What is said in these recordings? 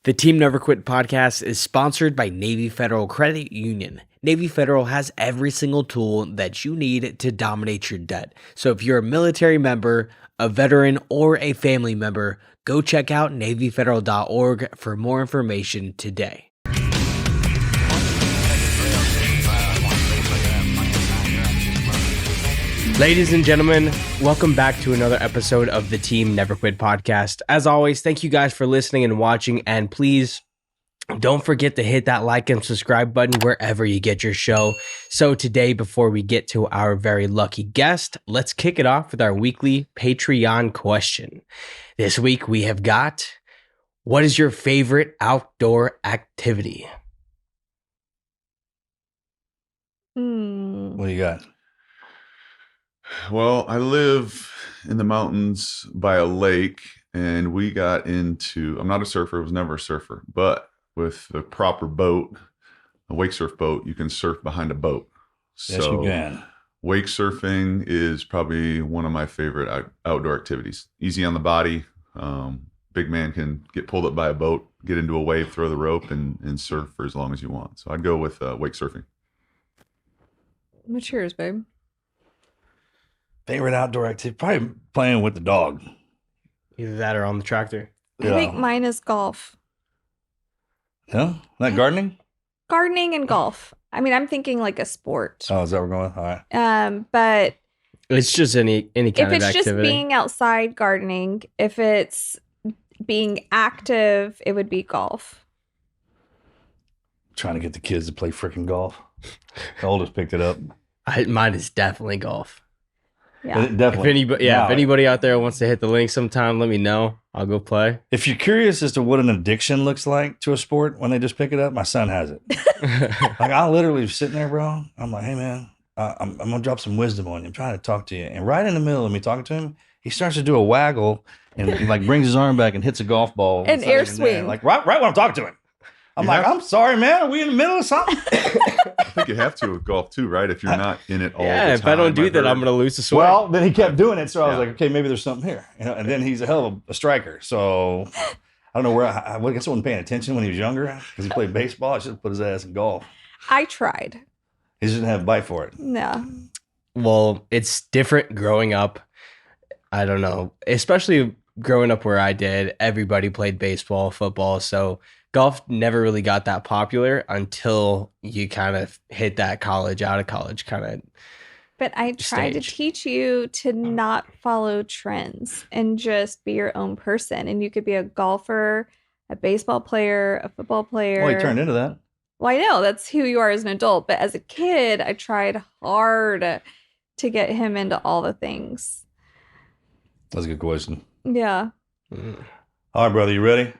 The Team Never Quit podcast is sponsored by Navy Federal Credit Union. Navy Federal has every single tool that you need to dominate your debt. So if you're a military member, a veteran, or a family member, go check out NavyFederal.org for more information today. Ladies and gentlemen, welcome back to another episode of the Team Never Quit podcast. As always, thank you guys for listening and watching, and please don't forget to hit that like and subscribe button wherever you get your show. So today, before we get to our very lucky guest, let's kick it off with our weekly Patreon question. This week we have got, what is your favorite outdoor activity? What do you got? Well, I live in the mountains by a lake, and we got into, I'm not a surfer, I was never a surfer, but with the proper boat, a wake surf boat, you can surf behind a boat. Yes, you can. Wake surfing is probably one of my favorite outdoor activities. Easy on the body. Big man can get pulled up by a boat, get into a wave, throw the rope, and surf for as long as you want. So I'd go with wake surfing. What's yours, babe? Favorite outdoor activity? Probably playing with the dog. Either that or on the tractor. I think mine is golf. Yeah? Not gardening? Gardening and golf. I mean, I'm thinking like a sport. Oh, is that where we're going? All right. But It's just any kind of activity. if it's just being outside gardening, if it's being active, it would be golf. Trying to get the kids to play freaking golf. The oldest picked it up. Mine is definitely golf. Yeah. Definitely. If anybody out there wants to hit the link sometime, let me know. I'll go play. If you're curious as to what an addiction looks like to a sport when they just pick it up, my son has it. Like, I literally was sitting there, bro. I'm like, hey, man, I'm going to drop some wisdom on you. I'm trying to talk to you. And right in the middle of me talking to him, he starts to do a waggle and he like brings his arm back and hits a golf ball. An air swing. Like right when I'm talking to him. I'm like, I'm sorry, man. Are we in the middle of something? I think you have to with golf too, right? If you're not in it all the time. If I don't do that, I'm going to lose the swing. Well, then he kept doing it. So I was like, okay, maybe there's something here. And then he's a hell of a striker. So I don't know where, I guess I wasn't paying attention when he was younger because he played baseball. I should have put his ass in golf. I tried. He just didn't have a bite for it. No. Well, it's different growing up. I don't know. Especially growing up where I did, everybody played baseball, football. So golf never really got that popular until you kind of hit that college, out of college kind of. But I tried to teach you to not follow trends and just be your own person. And you could be a golfer, a baseball player, a football player. Well, he turned into that. Well, I know that's who you are as an adult. But as a kid, I tried hard to get him into all the things. That's a good question. Yeah. All right, brother, you ready?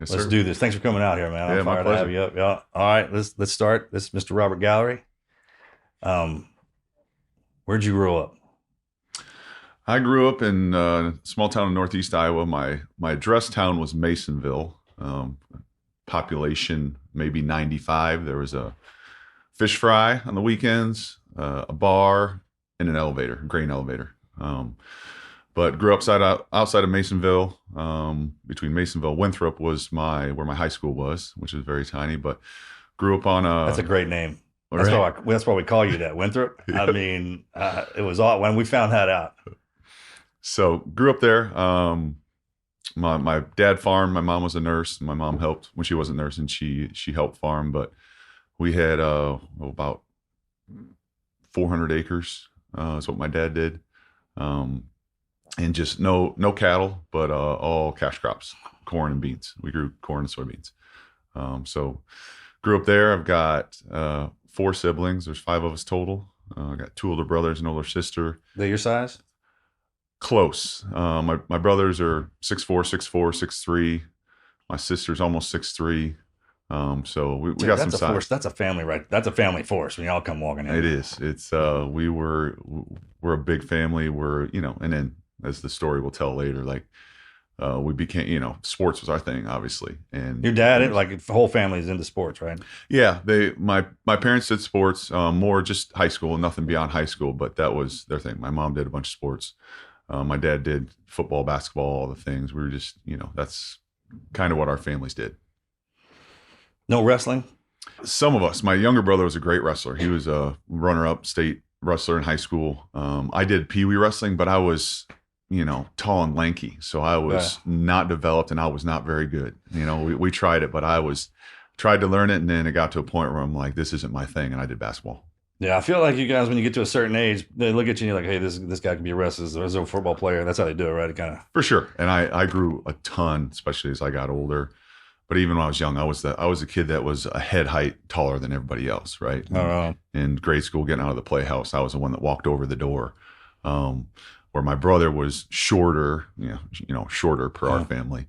Yes, Let's sir. do this. Thanks for coming out here, man. Yeah, I'm my fired to have pleasure. you up. Yeah. All right, let's start. This is Mr. Robert Gallery. Where'd you grow up? I grew up in a small town in northeast Iowa. My address town was Masonville. Population maybe 95. There was a fish fry on the weekends, a bar, and an elevator, a grain elevator. But grew up outside of Masonville. Between Masonville, Winthrop was where my high school was, which is very tiny. But grew up on a. That's a great name. Right. That's why we call you that, Winthrop. Yeah. I mean, it was all when we found that out. So grew up there. My dad farmed. My mom was a nurse. My mom helped when she wasn't nursing. She helped farm, but we had about 400 acres. That's what my dad did. And just no cattle, but all cash crops, corn and beans. We grew corn and soybeans. So grew up there. I've got 4 siblings. There's 5 of us total. I got 2 older brothers and older sister. They're your size? Close. My brothers are 6'4", 6'3". My sister's almost 6'3". So we got some size. Force. That's a family, right? That's a family force when y'all come walking in. It is. It's we're a big family. And then as the story will tell later, like we became, sports was our thing, obviously. And your dad, like the whole family is into sports, right? Yeah, my parents did sports, more just high school, nothing beyond high school, but that was their thing. My mom did a bunch of sports. My dad did football, basketball, all the things. We were just, that's kind of what our families did. No wrestling? Some of us. My younger brother was a great wrestler. He was a runner-up state wrestler in high school. I did peewee wrestling, but I was, tall and lanky. So I was not developed and I was not very good. We tried it, but tried to learn it. And then it got to a point where I'm like, this isn't my thing. And I did basketball. Yeah, I feel like you guys, when you get to a certain age, they look at you and you're like, hey, this guy could be a wrestler, as a football player. That's how they do it, right? Kind of. For sure. And I grew a ton, especially as I got older. But even when I was young, I was a kid that was a head height taller than everybody else, right? In grade school, getting out of the playhouse, I was the one that walked over the door. Where my brother was shorter, shorter per our family.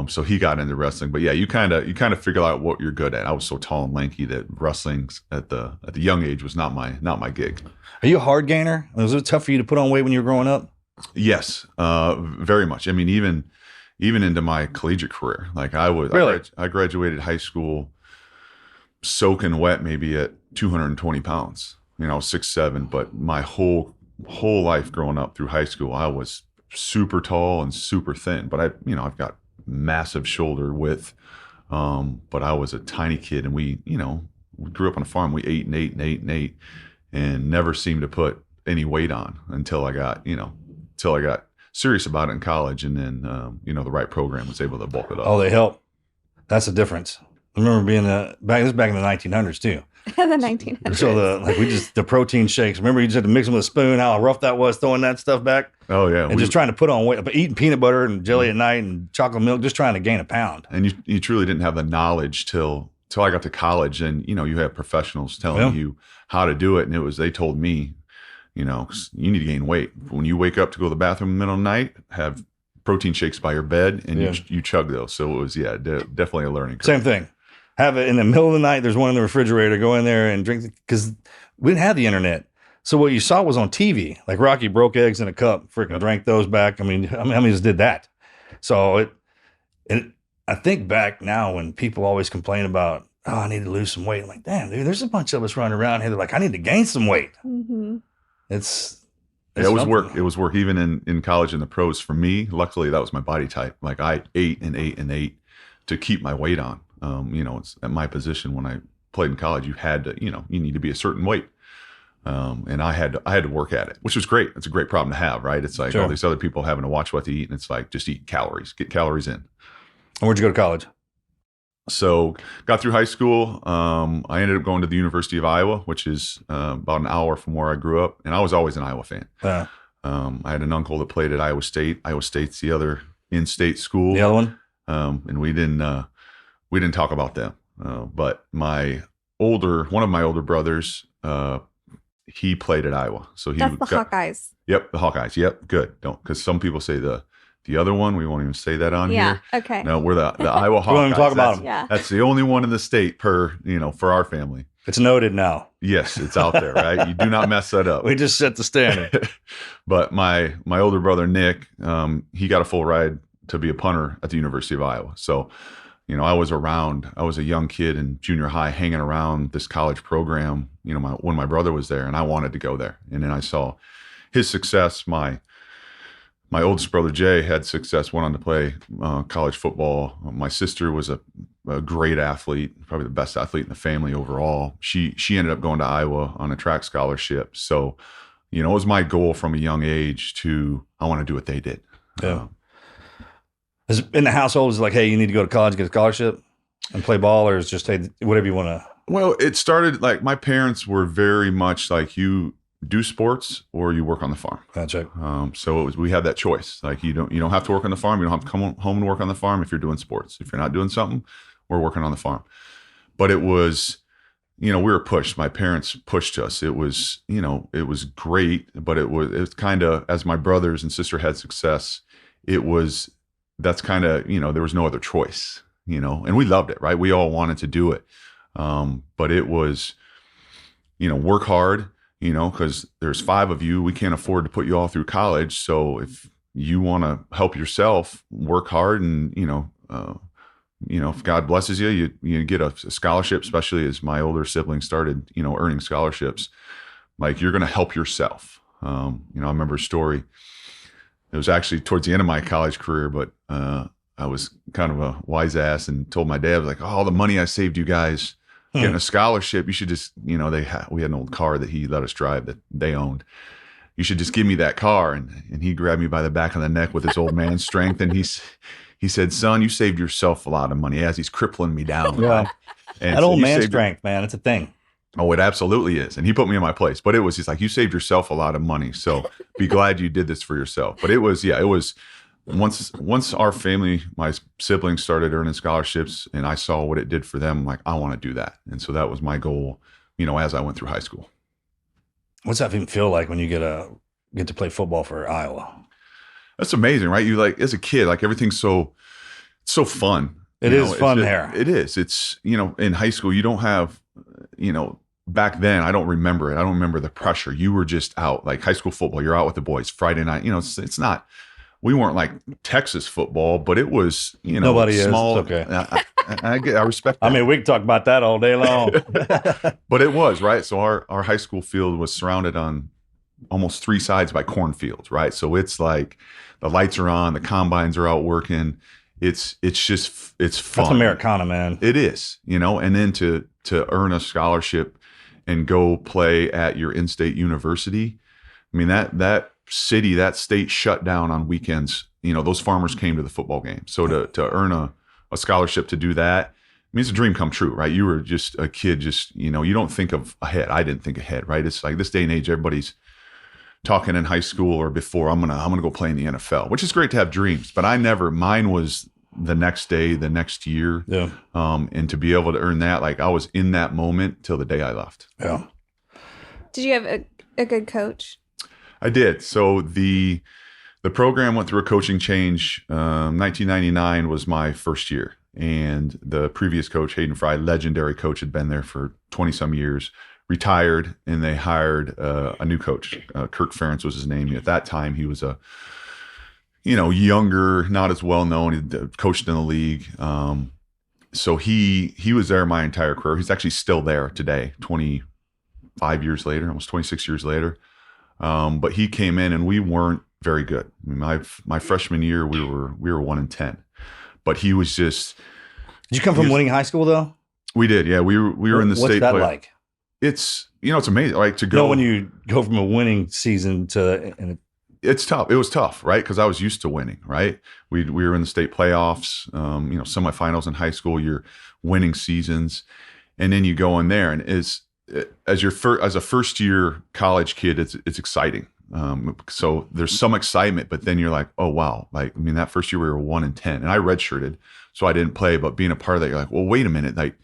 So he got into wrestling. But yeah, you kind of figure out what you're good at. I was so tall and lanky that wrestling at the young age was not my gig. Are you a hard gainer? Was it tough for you to put on weight when you were growing up? Yes, very much. I mean, even into my collegiate career. Like Really? I graduated high school soaking wet, maybe at 220 pounds, 6'7", but my whole life growing up through high school, I was super tall and super thin, but I've got massive shoulder width. But I was a tiny kid and we grew up on a farm. We ate and ate and ate and ate and never seemed to put any weight on until I got serious about it in college, and then the right program was able to bulk it up. Oh, they help. That's the difference. I remember being back in the 1900s too. The 1900s. So the protein shakes. Remember, you just had to mix them with a spoon. How rough that was throwing that stuff back. Oh yeah, and just trying to put on weight, but eating peanut butter and jelly at night and chocolate milk, just trying to gain a pound. And you truly didn't have the knowledge till I got to college, and you had professionals telling you how to do it, and they told me, you need to gain weight. When you wake up to go to the bathroom in the middle of the night, have protein shakes by your bed, and you chug those. So it was, definitely a learning curve. Same thing. Have it in the middle of the night. There's one in the refrigerator. Go in there and drink, because we didn't have the internet. So what you saw was on TV. Like Rocky broke eggs in a cup, freaking drank those back. I mean, how many just did that? So I think back now when people always complain about, oh, I need to lose some weight. I'm like, damn, dude, there's a bunch of us running around here. They're like, I need to gain some weight. Mm-hmm. It was work. It was work even in college and the pros. For me, luckily, that was my body type. Like I ate and ate and ate to keep my weight on. It's at my position when I played in college, you had to, you need to be a certain weight. And I had to work at it, which was great. It's a great problem to have, right? It's like all these other people having to watch what they eat, and it's like, just eat calories, get calories in. And where'd you go to college? So got through high school. I ended up going to the University of Iowa, which is about an hour from where I grew up. And I was always an Iowa fan. I had an uncle that played at Iowa State. Iowa State's the other in-state school. The other one? And we didn't talk about them. But one of my older brothers, he played at Iowa. So That's the Hawkeyes. Yep, the Hawkeyes. Yep, good. Don't, because some people say the other one. We won't even say that on here. Yeah, okay. No, we're the Iowa Hawkeyes. We won't even talk about them. Yeah. That's the only one in the state for our family. It's noted now. Yes, it's out there, right? You do not mess that up. We just set the standard. But my older brother, Nick, he got a full ride to be a punter at the University of Iowa. So, I was a young kid in junior high hanging around this college program, when my brother was there, and I wanted to go there. And then I saw his success. My oldest brother, Jay, had success, went on to play college football. My sister was a great athlete, probably the best athlete in the family overall. She ended up going to Iowa on a track scholarship. So, it was my goal from a young age I want to do what they did. Yeah. In the household, is it like, hey, you need to go to college, get a scholarship and play ball, or is just, hey, whatever you want to? Well, it started like my parents were very much like, you do sports or you work on the farm. Gotcha. So we had that choice. Like you don't have to work on the farm. You don't have to come home and work on the farm if you're doing sports. If you're not doing something, we're working on the farm. But it was, we were pushed. My parents pushed us. It was, it was great, but it was kind of, as my brothers and sister had success, that's kind of, there was no other choice, and we loved it, right? We all wanted to do it. But it was, work hard, because there's 5 of you. We can't afford to put you all through college. So if you want to help yourself, work hard, and, if God blesses you, you get a scholarship, especially as my older siblings started, earning scholarships, like you're going to help yourself. I remember a story. It was actually towards the end of my college career, but I was kind of a wise ass and told my dad, I was like, all the money I saved you guys getting a scholarship, you should just, we had an old car that he let us drive that they owned. You should just give me that car. And he grabbed me by the back of the neck with his old man strength. And he said, son, you saved yourself a lot of money as he's crippling me down. Yeah. Right? And that so old man strength, man, it's a thing. Oh, it absolutely is. And he put me in my place. But he's like, you saved yourself a lot of money. So be glad you did this for yourself. But it was once our family, my siblings started earning scholarships and I saw what it did for them, I'm like, I want to do that. And so that was my goal, as I went through high school. What's that even feel like when you get to play football for Iowa? That's amazing, right? You like as a kid, like everything's so fun. It is fun there. It is. It's, in high school, you don't have, back then, I don't remember it. I don't remember the pressure. You were just out, like high school football, you're out with the boys Friday night. It's not, we weren't like Texas football, but it was, nobody small. Is. It's okay. I respect that. I mean, we can talk about that all day long. But it was, right? So our high school field was surrounded on almost 3 sides by cornfields, right? So it's like the lights are on, the combines are out working. It's fun. That's Americana, man. It is, and then to earn a scholarship and go play at your in-state university. I mean, that city, that state shut down on weekends. Those farmers came to the football game. So to earn a scholarship to do that, I mean, it's a dream come true, right? You were just a kid, you don't think of ahead. I didn't think ahead, right? It's like this day and age, everybody's talking in high school or before, I'm gonna go play in the NFL, which is great to have dreams, but mine was the next day, the next year. Yeah. And to be able to earn that, like I was in that moment till the day I left. Yeah. Did you have a good coach? I did. So the program went through a coaching change. 1999 was my first year. And the previous coach, Hayden Fry, legendary coach, had been there for 20 some years, retired, and they hired a new coach. Kirk Ferentz was his name. At that time, he was a, younger, not as well known. He coached in the league. So he was there my entire career. He's actually still there today, 25 years later, almost 26 years later. But he came in and we weren't very good. I mean, my freshman year, we were 1-10, but he was just. Did you come from winning high school though? We did. Yeah. We were in the state. What's that like? It's, it's amazing. Like to go. When you go from a winning season to, it's tough. It was tough, right? Because I was used to winning, right? We were in the state playoffs, semifinals in high school. You're winning seasons, and then you go in there, and as a first year college kid, it's exciting. So there's some excitement, but then you're like, oh wow, like I mean that first year we were 1-10, and I redshirted, so I didn't play. But being a part of that, you're like, well, wait a minute, like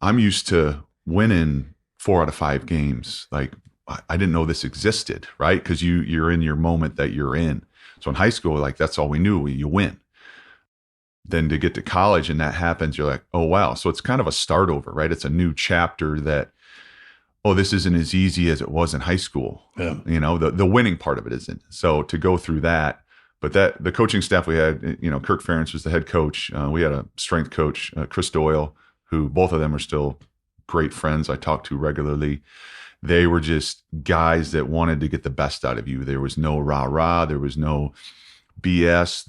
I'm used to winning 4 out of 5 games, like. I didn't know this existed, right? Because you're in your moment that you're in. So in high school, like that's all we knew. You win. Then to get to college and that happens, you're like, oh wow. So it's kind of a start over, right? It's a new chapter that, this isn't as easy as it was in high school. Yeah. The winning part of it isn't. So to go through that, but the coaching staff we had, Kirk Ferentz was the head coach. We had a strength coach, Chris Doyle, who both of them are still great friends I talk to regularly. They were just guys that wanted to get the best out of you. There was no rah-rah. There was no BS.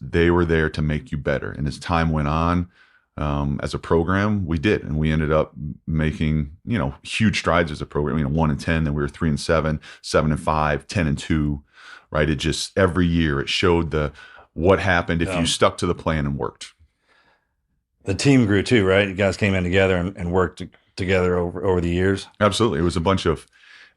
They were there to make you better. And as time went on, as a program, we did. And we ended up making, huge strides as a program, 1-10, then we were 3-7, 7-5, 10-2, right? It just, every year it showed what happened if you stuck to the plan and worked. The team grew too, right? You guys came in together and worked together over the years. Absolutely. It was a bunch of,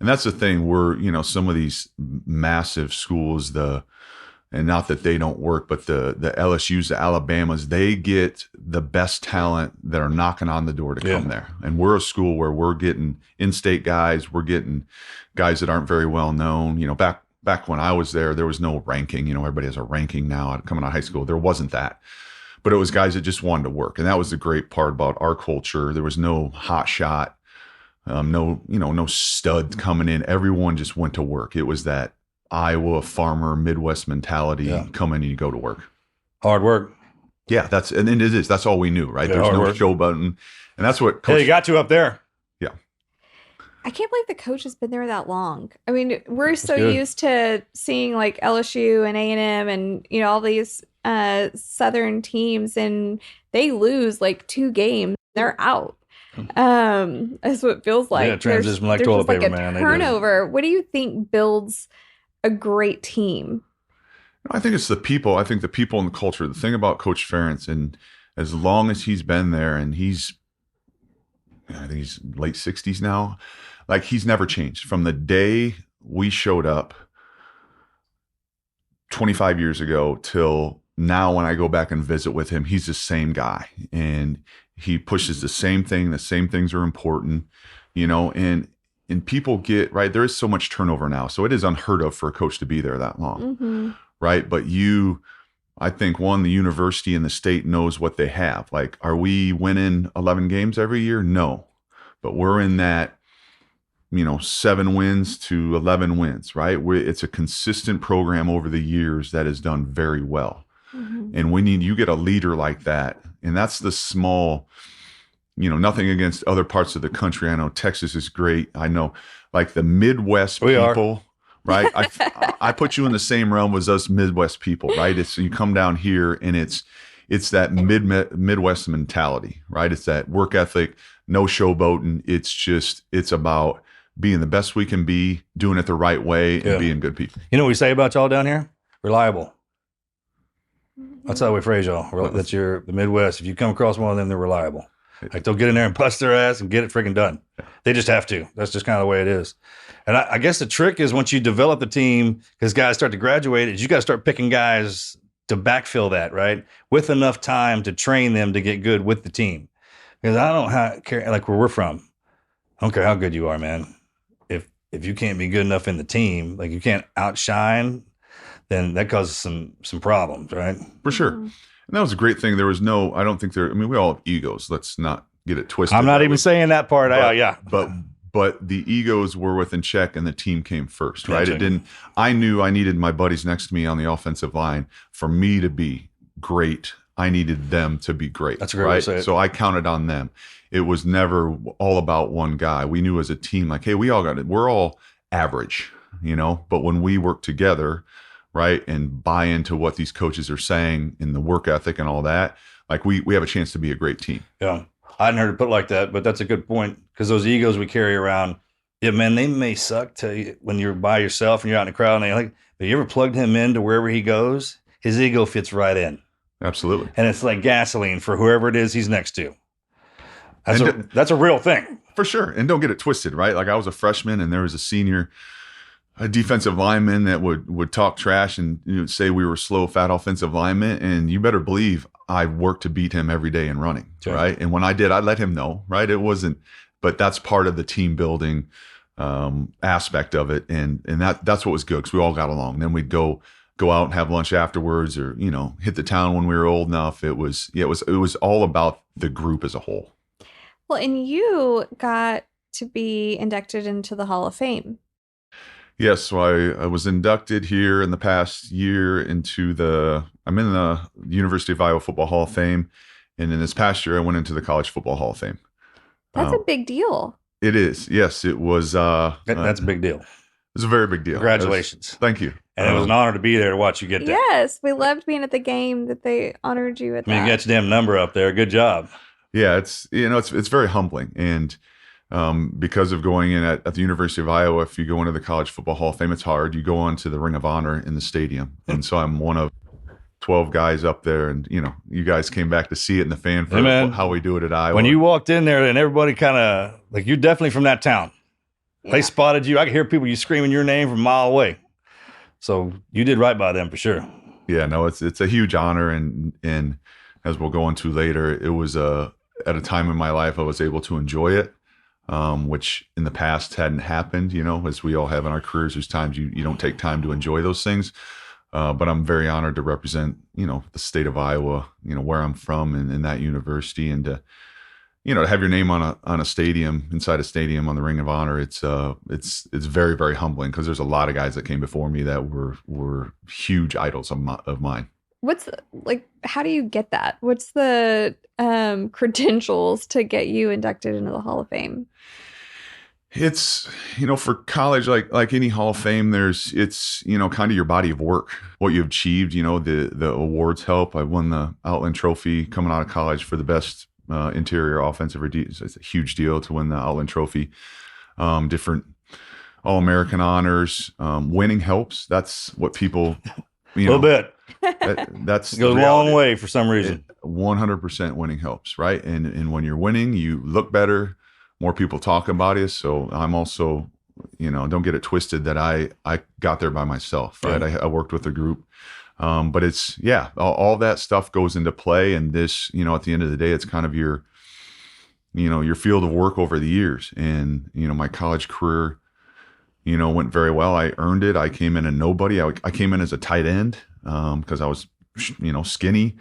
and that's the thing where, some of these massive schools, and not that they don't work, but the LSUs, the Alabamas, they get the best talent that are knocking on the door to come there. And we're a school where we're getting in-state guys, we're getting guys that aren't very well known. Back when I was there was no ranking. Everybody has a ranking now coming out of high school. There wasn't that. But it was guys that just wanted to work. And that was the great part about our culture. There was no hot shot, no stud coming in. Everyone just went to work. It was that Iowa farmer Midwest mentality. Come in and you go to work. Hard work. Yeah, and it is. That's all we knew, right? There's no show button. And that's what Hey, you got you up there. Yeah. I can't believe the coach has been there that long. I mean, we're so used to seeing like LSU and A&M and, all these Southern teams, and they lose like 2 games, they're out. That's what it feels like. Yeah, transition like toilet paper, like a man. turnover. What do you think builds a great team? I think it's the people. I think the people and the culture. The thing about Coach Ferentz, and as long as he's been there, and I think he's late 60s now, like he's never changed from the day we showed up 25 years ago till now. When I go back and visit with him, he's the same guy, and he pushes the same thing. The same things are important, and people get right. There is so much turnover now, so it is unheard of for a coach to be there that long. Mm-hmm. Right. But I think the university and the state knows what they have. Like, are we winning 11 games every year? No, but we're in that, 7 wins to 11 wins, right? It's a consistent program over the years that has done very well. Mm-hmm. And you get a leader like that. And that's the small, nothing against other parts of the country. I know Texas is great. I know like the Midwest people. Right. I put you in the same realm as us Midwest people, right? You come down here and it's that Midwest mentality, right? It's that work ethic, no showboating. It's about being the best we can be, doing it the right way, and being good people. You know what we say about y'all down here? Reliable. That's how we phrase y'all. That's the Midwest. If you come across one of them, they're reliable. Like they'll get in there and bust their ass and get it freaking done. They just have to. That's just kind of the way it is. And I guess the trick is once you develop the team, because guys start to graduate, is you got to start picking guys to backfill that, right? With enough time to train them to get good with the team. Because I don't care, like where we're from, I don't care how good you are, man. If you can't be good enough in the team, like you can't outshine, then that causes some problems, right? For sure. And that was a great thing. We all have egos. Let's not get it twisted. I'm not even saying that part. But the egos were within check and the team came first, right? I knew I needed my buddies next to me on the offensive line. For me to be great, I needed them to be great. That's a great way to say it. So I counted on them. It was never all about one guy. We knew as a team, like, hey, we all got it. We're all average, but when we work together, right, and buy into what these coaches are saying in the work ethic and all that, like we have a chance to be a great team. Yeah. I hadn't heard it put like that, but that's a good point, because those egos we carry around, yeah, man, they may suck to you when you're by yourself and you're out in the crowd, and but you ever plugged him into wherever he goes, his ego fits right in. Absolutely. And it's like gasoline for whoever it is he's next to. That's a real thing. For sure. And don't get it twisted, right? Like I was a freshman and there was a defensive lineman that would talk trash and say we were slow, fat offensive linemen. And you better believe I worked to beat him every day in running, right? And when I did, I let him know, right? It wasn't, but that's part of the team building aspect of it. And that's what was good, because we all got along. Then we'd go out and have lunch afterwards, or, hit the town when we were old enough. It was all about the group as a whole. Well, and you got to be inducted into the Hall of Fame. Yes, so I was inducted here in the past year I'm in the University of Iowa Football Hall of Fame, and in this past year I went into the College Football Hall of Fame. That's a big deal. It is, yes. It was. That's a big deal. It's a very big deal. Congratulations. Thank you. And it was an honor to be there to watch you get there. Yes, we loved being at the game that they honored you at. You got your damn number up there. Good job. Yeah, it's very humbling, and because of going in at the University of Iowa, if you go into the College Football Hall of Fame, it's hard. You go on to the Ring of Honor in the stadium, and so I'm one of 12 guys up there, and you guys came back to see it in the fan for how we do it at Iowa. When you walked in there, and everybody kind of like, you're definitely from that town. Yeah. They spotted you. I could hear you screaming your name from a mile away. So you did right by them for sure. Yeah, no, it's a huge honor, and as we'll go into later, it was at a time in my life I was able to enjoy it, which in the past hadn't happened. As we all have in our careers, there's times you don't take time to enjoy those things. But I'm very honored to represent the state of Iowa, where I'm from, and in that university, and to have your name on a stadium, inside a stadium on the Ring of Honor. It's very, very humbling, because there's a lot of guys that came before me that were huge idols of mine. How do you get that? What's the credentials to get you inducted into the Hall of Fame? It's, for college, like any Hall of Fame, it's kind of your body of work, what you've achieved. The awards help. I won the Outland Trophy coming out of college for the best interior offensive. It's a huge deal to win the Outland Trophy. Different All-American honors. Winning helps. That's what people, a little bit. That's it goes a long way for some reason. 100% winning helps, right? And when you're winning, you look better. More people talk about it. So I'm also, don't get it twisted that I got there by myself, right? I worked with a group. But it's, all that stuff goes into play. And this, at the end of the day, it's kind of your field of work over the years. And, my college career, went very well. I earned it. I came in a nobody. I came in as a tight end because I was, skinny.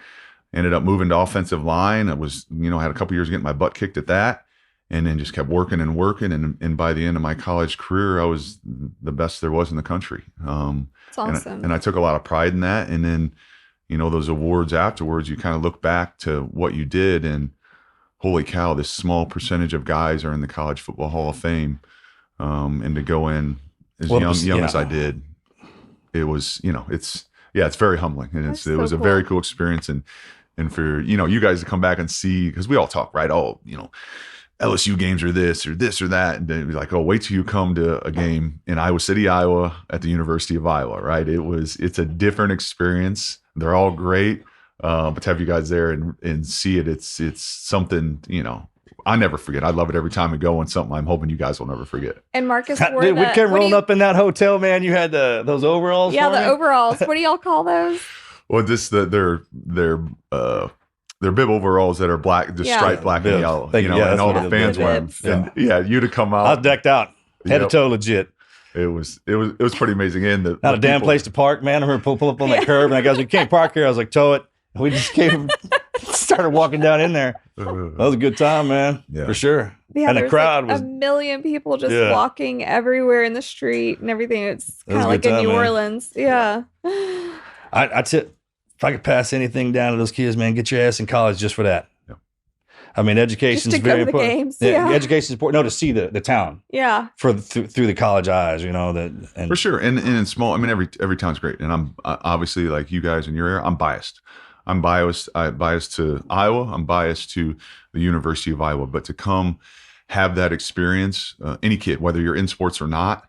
Ended up moving to offensive line. I was, I had a couple years getting my butt kicked at that. And then just kept working and working. And by the end of my college career, I was the best there was in the country. That's awesome. And I took a lot of pride in that. And then, those awards afterwards, you kind of look back to what you did and holy cow, this small percentage of guys are in the College Football Hall of Fame. And to go in as young as I did, it was, it's very humbling. And it was a very cool experience. And for, you guys to come back and see, because we all talk, right? Oh, LSU games are this or that. And then be like, oh, wait till you come to a game in Iowa City, Iowa at the University of Iowa, right? It's a different experience. They're all great. But to have you guys there and see it, it's something, I never forget. I love it every time I go, and something I'm hoping you guys will never forget. And Marcus wore we came rolling up in that hotel, man. You had those overalls. Yeah, the overalls. What do y'all call those? Well, they're bib overalls that are black, just striped black and yellow. And all the fans wear them. And you'd have come out. I was decked out, head to toe, legit. It was pretty amazing. And not a damn place to park, man. I remember pull up on that curb, and I guys, we can't park here. I was like, tow it. And we just came, started walking down in there. That was a good time, man, for sure. Yeah, and the crowd was a million people just walking everywhere in the street and everything. It's kind of like in New Orleans. Yeah. If I could pass anything down to those kids, man, get your ass in college just for that. Yeah. I mean, education is very important. Games, yeah. Education is important. No, to see the town. Yeah. Through the college eyes, for sure. And in small, I mean, every town's great. And I'm obviously, like you guys in your area, I'm biased. I'm biased to Iowa. I'm biased to the University of Iowa. But to come have that experience, any kid, whether you're in sports or not,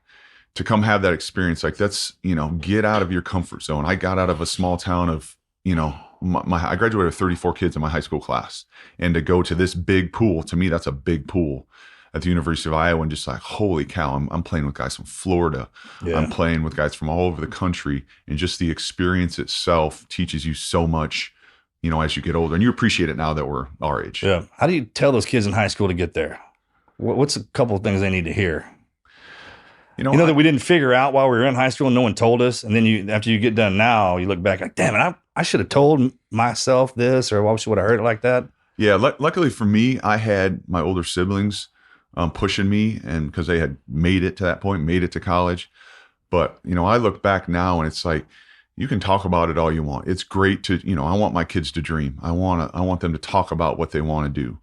to come have that experience, like that's, get out of your comfort zone. I got out of a small town of, I graduated with 34 kids in my high school class, and to go to this big pool, to me, that's a big pool at the University of Iowa, and just like, holy cow, I'm playing with guys from Florida. Yeah. I'm playing with guys from all over the country, and just the experience itself teaches you so much, as you get older, and you appreciate it now that we're our age. Yeah. How do you tell those kids in high school to get there? What's a couple of things they need to hear? That we didn't figure out while we were in high school and no one told us. And then after you get done now, you look back like, damn it, I should have told myself this, or I wish I would have heard it like that. Yeah. Luckily for me, I had my older siblings pushing me, and because they had made it to that point, made it to college. But, I look back now and it's like, you can talk about it all you want. It's great to, I want my kids to dream. I want them to talk about what they want to do.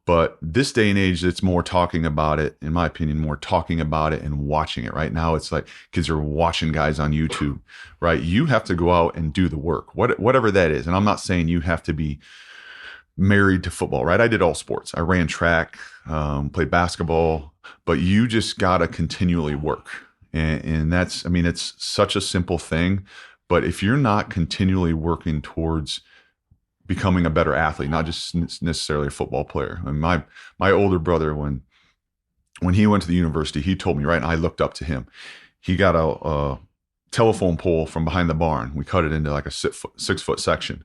But this day and age, it's more talking about it, in my opinion, more talking about it and watching it. Right now, it's like kids are watching guys on YouTube, right? You have to go out and do the work, whatever that is. And I'm not saying you have to be married to football, right? I did all sports. I ran track, played basketball, but you just got to continually work. And that's, it's such a simple thing. But if you're not continually working towards becoming a better athlete, not just necessarily a football player. I mean, my older brother, when he went to the university, he told me, right, and I looked up to him. He got a telephone pole from behind the barn. We cut it into like a 6-foot section.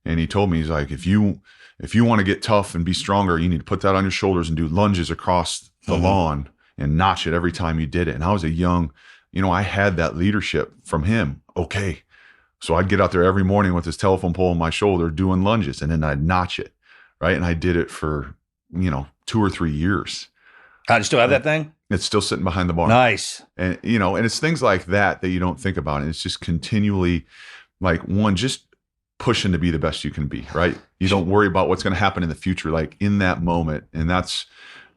And he told me, he's like, if you want to get tough and be stronger, you need to put that on your shoulders and do lunges across the lawn and notch it every time you did it. And I was a young, I had that leadership from him. Okay. So I'd get out there every morning with this telephone pole on my shoulder doing lunges, and then I'd notch it, right? And I did it for, 2 or 3 years. How do you still have that thing? It's still sitting behind the barn. Nice. And, and it's things like that you don't think about. And it's just continually, like, just pushing to be the best you can be, right? You don't worry about what's going to happen in the future, like in that moment. And that's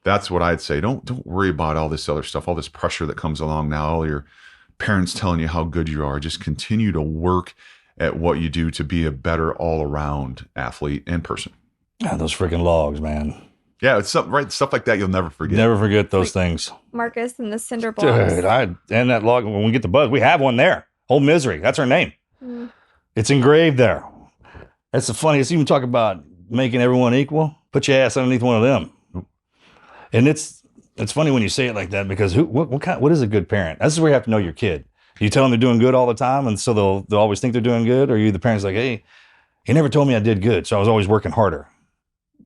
that's what I'd say. Don't worry about all this other stuff, all this pressure that comes along now, all your parents telling you how good you are. Just continue to work at what you do to be a better all-around athlete and person. Yeah, those freaking logs, man. Yeah, it's stuff like that you'll never forget. Never forget those things. Marcus and the cinder blocks. Dude, and that log, when we get the buzz, we have one there. Old Misery. That's her name. It's engraved there. That's the funniest. Even talk about making everyone equal. Put your ass underneath one of them. And it's funny when you say it like that, because what is a good parent? This is where you have to know your kid. You tell them they're doing good all the time, and so they'll always think they're doing good, or you the parents like, hey, he never told me I did good, so I was always working harder.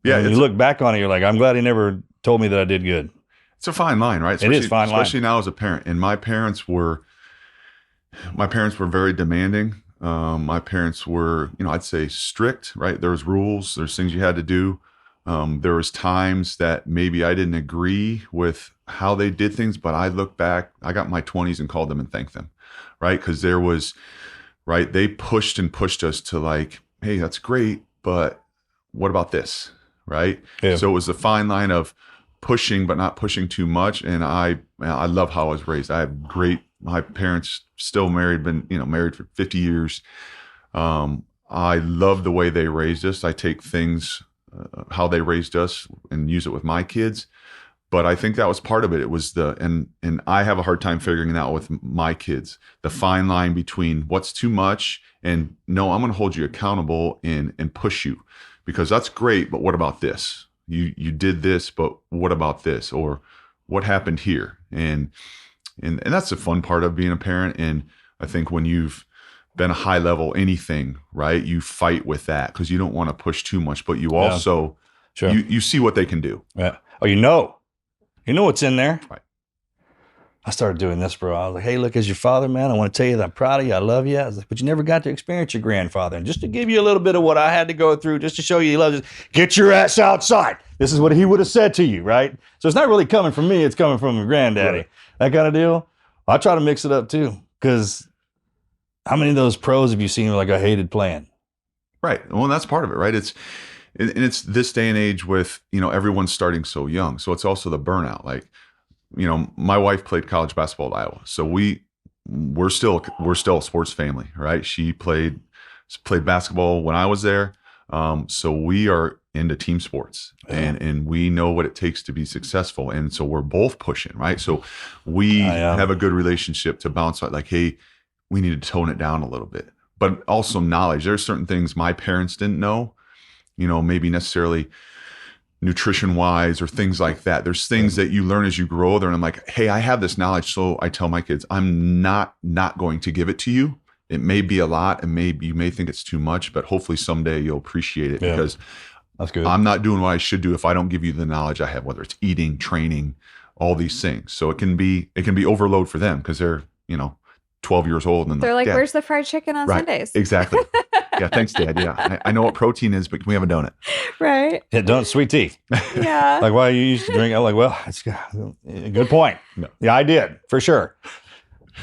Yeah, you look back on it, you're like, I'm glad he never told me that I did good. It's a fine line, right? It is fine line. Especially now as a parent. And my parents were very demanding. My parents were, I'd say strict, right? There was rules, there's things you had to do. There was times that maybe I didn't agree with how they did things, but I look back, I got my 20s and called them and thanked them, right? Because they pushed and pushed us to like, hey, that's great, but what about this, right? Yeah. So it was the fine line of pushing, but not pushing too much. And I love how I was raised. My parents still married, been married for 50 years. I love the way they raised us. I take things, how they raised us, and use it with my kids. But I think that was part of it. It was and I have a hard time figuring it out with my kids, the fine line between what's too much and no, I'm going to hold you accountable and push you, because that's great. But what about this? You did this, but what about this? Or what happened here? And that's the fun part of being a parent. And I think when you've been a high level anything, right, you fight with that because you don't want to push too much, but you also, sure, you see what they can do. Yeah. Oh, you know what's in there. Right. I started doing this, bro. I was like, hey, look, as your father, man, I want to tell you that I'm proud of you. I love you. I was like, but you never got to experience your grandfather. And just to give you a little bit of what I had to go through, just to show you he loves you, get your ass outside. This is what he would have said to you, right? So it's not really coming from me. It's coming from your granddaddy. Right. That kind of deal. I try to mix it up too, because how many of those pros have you seen like I hated playing? Right. Well, and that's part of it, right? It's this day and age with, everyone's starting so young. So it's also the burnout. Like, my wife played college basketball at Iowa. So we're still a sports family, right? She played basketball when I was there. So we are into team sports, and we know what it takes to be successful. And so we're both pushing, right? So we have a good relationship to bounce out like, hey, we need to tone it down a little bit, but also knowledge. There's certain things my parents didn't know, maybe necessarily nutrition wise or things like that. There's things that you learn as you grow older. And I'm like, hey, I have this knowledge. So I tell my kids, I'm not going to give it to you. It may be a lot, and maybe you may think it's too much, but hopefully someday you'll appreciate it, because that's good. I'm not doing what I should do if I don't give you the knowledge I have, whether it's eating, training, all these things. So it can be overload for them because they're, 12 years old. And they're like, where's the fried chicken on Sundays? Exactly. Yeah. Thanks, Dad. Yeah. I know what protein is, but can we have a donut? Right. Yeah, donut, sweet tea. Yeah. Like, why you used to drink? I'm like, well, it's a good point. No. Yeah, I did for sure.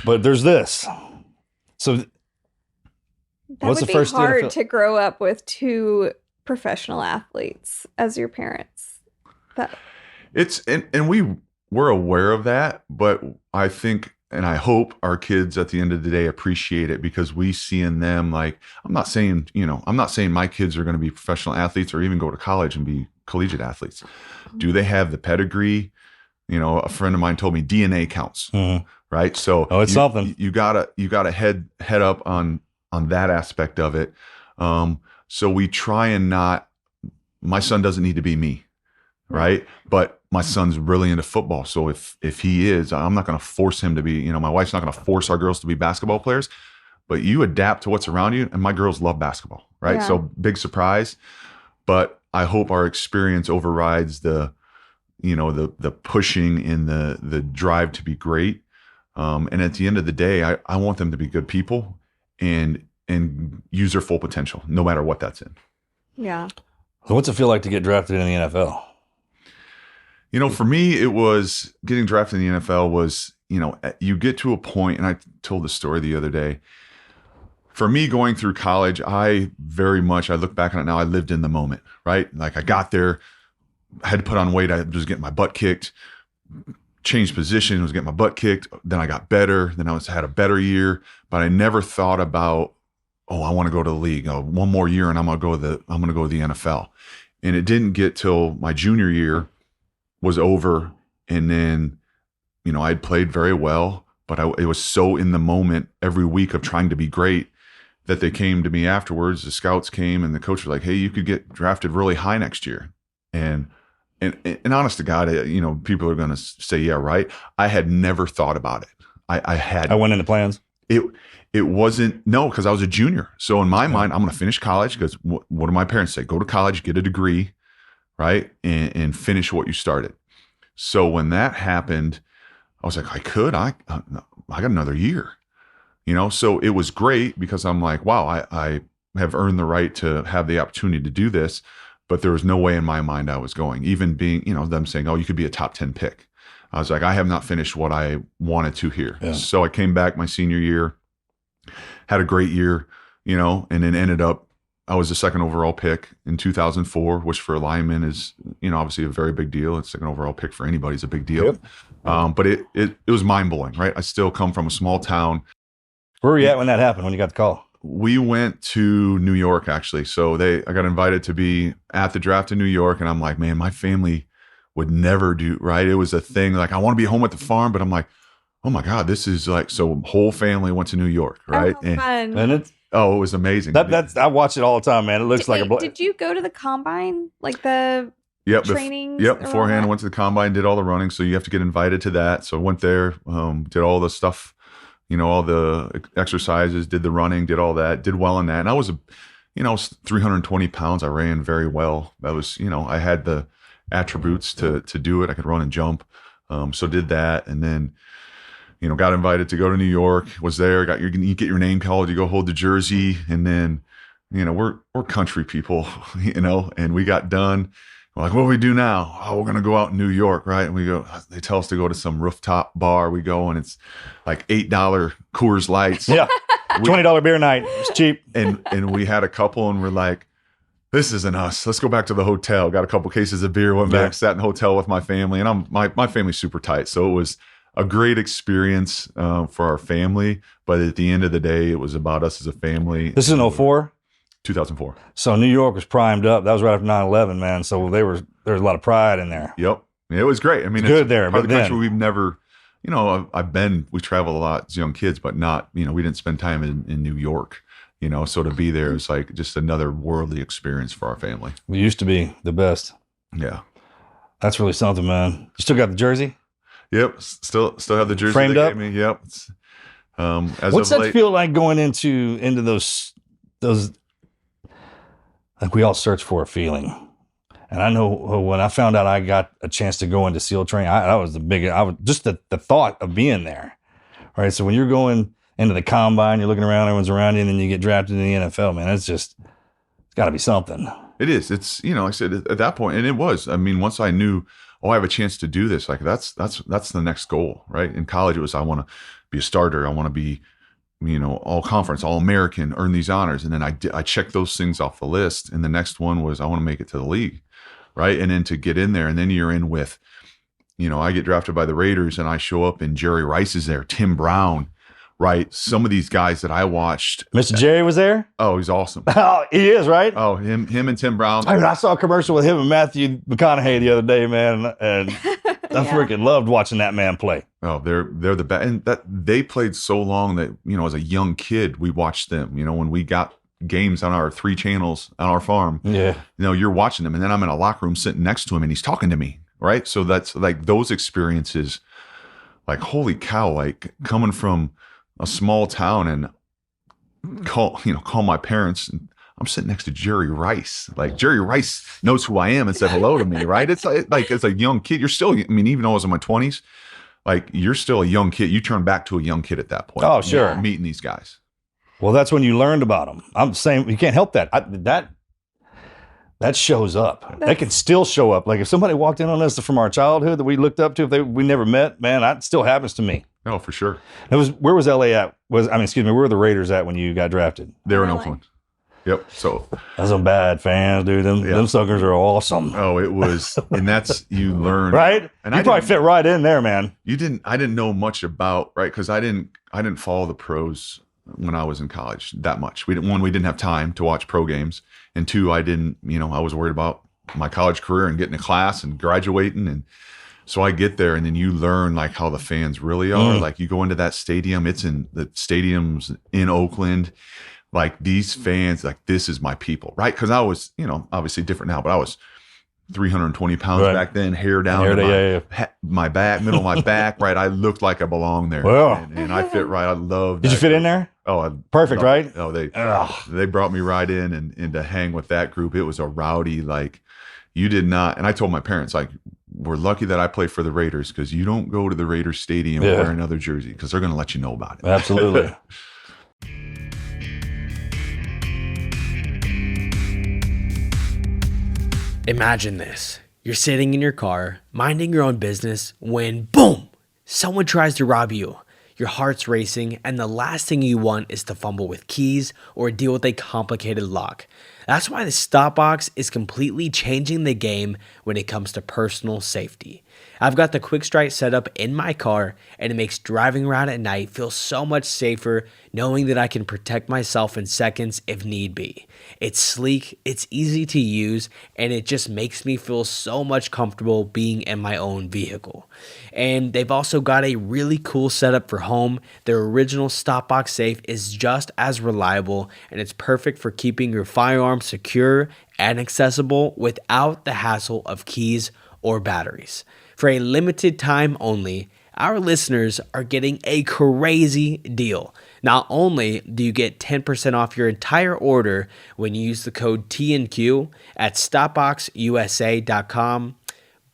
But there's this. So that what's would the first be hard to grow up with two professional athletes as your parents. We're aware of that, but I think, and I hope our kids at the end of the day appreciate it, because we see in them, like, I'm not saying my kids are going to be professional athletes or even go to college and be collegiate athletes. Do they have the pedigree? A friend of mine told me DNA counts, right? So it's something. You gotta head up on that aspect of it. So we try and not. My son doesn't need to be me, right? But my son's really into football. So if he is, I'm not going to force him to be, my wife's not going to force our girls to be basketball players, but you adapt to what's around you. And my girls love basketball, right? Yeah. So big surprise, but I hope our experience overrides the pushing and the drive to be great. And at the end of the day, I want them to be good people and use their full potential, no matter what that's in. Yeah. So what's it feel like to get drafted in the NFL? For me, it was getting drafted in the NFL was, you get to a point, and I told the story the other day. For me, going through college, I look back on it now, I lived in the moment, right? Like I got there, had to put on weight. I was getting my butt kicked, changed position, was getting my butt kicked. Then I got better. Then had a better year, but I never thought about, I want to go to the league. One more year and I'm going to go to the NFL. And it didn't get till my junior year was over. And then, I'd played very well, but it was so in the moment every week of trying to be great that they came to me afterwards. The scouts came and the coach was like, "Hey, you could get drafted really high next year." And honest to God, people are going to say, "Yeah, right." I had never thought about it. I went into plans. It wasn't, no, because I was a junior. So in my mind, I'm going to finish college because what do my parents say? Go to college, get a degree, right? And finish what you started. So when that happened, I was like, I got another year, So it was great because I'm like, wow, I have earned the right to have the opportunity to do this. But there was no way in my mind I was going, even being, them saying, "Oh, you could be a top 10 pick." I was like, I have not finished what I wanted to here. Yeah. So I came back my senior year, had a great year, and then ended up, I was the second overall pick in 2004, which for a lineman is, obviously a very big deal. It's second overall pick for anybody is a big deal. Yep. But it was mind blowing, right? I still come from a small town. Where were you at when that happened, when you got the call? We went to New York, actually. So I got invited to be at the draft in New York. And I'm like, man, my family would never do, right? It was a thing. Like, I want to be home at the farm, but I'm like, oh my God, this is like, so whole family went to New York, right? Oh, fun. And it was amazing. I watch it all the time, man. It looks like a Did you go to the combine? Like the training? Yep. Beforehand, I went to the combine, did all the running. So you have to get invited to that. So I went there, did all the stuff, all the exercises, did the running, did all that, did well in that. And I was, I was 320 pounds. I ran very well. That was, I had the attributes to do it. I could run and jump. So did that. And then, got invited to go to New York, was there, you get your name called, you go hold the jersey. And then, we're country people, and we got done. We're like, what do we do now? Oh, we're going to go out in New York, right? And they tell us to go to some rooftop bar. We go and it's like $8 Coors Lights. Yeah. $20 beer night. It's cheap. And we had a couple and we're like, this isn't us. Let's go back to the hotel. Got a couple cases of beer, went back, sat in the hotel with my family. And my family's super tight. So it was a great experience for our family. But at the end of the day, it was about us as a family. This is in 04? 2004. So New York was primed up. That was right after 9/11, man. So there was a lot of pride in there. Yep. It was great. I mean, it's good there. Part of the country we've never, we travel a lot as young kids, but not, we didn't spend time in New York, so to be there is like just another worldly experience for our family. We used to be the best. Yeah. That's really something, man. You still got the jersey? Yep. Still have the jersey. Framed up? Gave me. Yep. What's that feel like going into those, like we all search for a feeling. And I know when I found out I got a chance to go into SEAL training, that was just the thought of being there. Right. So when you're going into the combine, you're looking around, everyone's around you, and then you get drafted in the NFL, man, it's got to be something. It is. It's, like I said, at that point, and it was, I mean, once I knew, I have a chance to do this, like that's the next goal, right? In college, it was, I want to be a starter. I want to be, all conference, all American, earn these honors. And then I checked those things off the list. And the next one was, I want to make it to the league. Right. And then to get in there, and then you're in with, I get drafted by the Raiders and I show up and Jerry Rice is there, Tim Brown, right? Some of these guys that I watched. Mr. Jerry was there? Oh, he's awesome. Oh, he is, right? Oh, him and Tim Brown. I mean, I saw a commercial with him and Matthew McConaughey the other day, man. And I freaking loved watching that man play. Oh, they're the best. And that they played so long that, as a young kid, we watched them, when we got games on our 3 channels on our farm. Yeah. You're watching them. And then I'm in a locker room sitting next to him and he's talking to me. Right. So that's like those experiences, like, holy cow, like coming from a small town and call my parents. And I'm sitting next to Jerry Rice. Like Jerry Rice knows who I am and said hello to me. Right. It's like as a young kid, you're still, even though I was in my 20s, like you're still a young kid. You turn back to a young kid at that point. Oh, sure. Meeting these guys. Well, that's when you learned about them. I'm saying you can't help that. That shows up. That can still show up. Like if somebody walked in on us from our childhood that we looked up to, if we never met, man, that still happens to me. Oh, for sure. Where was LA at? Where were the Raiders at when you got drafted? They were in Oakland. Yep. So That's some bad fans, dude. Them suckers are awesome. Oh, it was, and that's you learn, right? And you probably fit right in there, man. I didn't know much about, right? Because I didn't follow the pros when I was in college that much. We didn't have time to watch pro games, and two, I was worried about my college career and getting to class and graduating, and so I get there, and then you learn like how the fans really are. Like you go into that stadium, it's in the stadiums in Oakland. Like these fans, like this is my people, right? Because I was, obviously different now, but I was 320 pounds back then, hair down to my back, middle of my back, right? I looked like I belonged there, and I fit right. I loved. Did you fit in there? Oh, perfect, right? Oh, they brought me right in, and to hang with that group, it was a rowdy, like you did not. And I told my parents, like, we're lucky that I play for the Raiders because you don't go to the Raiders stadium wearing another jersey because they're going to let you know about it. Absolutely. Imagine this. You're sitting in your car, minding your own business, when boom, someone tries to rob you. Your heart's racing, and the last thing you want is to fumble with keys or deal with a complicated lock. That's why the Stop Box is completely changing the game when it comes to personal safety. I've got the Quick Strike set up in my car, and it makes driving around at night feel so much safer knowing that I can protect myself in seconds if need be. It's sleek, it's easy to use, and it just makes me feel so much comfortable being in my own vehicle. And they've also got a really cool setup for home. Their original Stop Box safe is just as reliable, and it's perfect for keeping your firearms secure and accessible without the hassle of keys or batteries. For a limited time only, our listeners are getting a crazy deal. Not only do you get 10% off your entire order when you use the code TNQ at stopboxusa.com,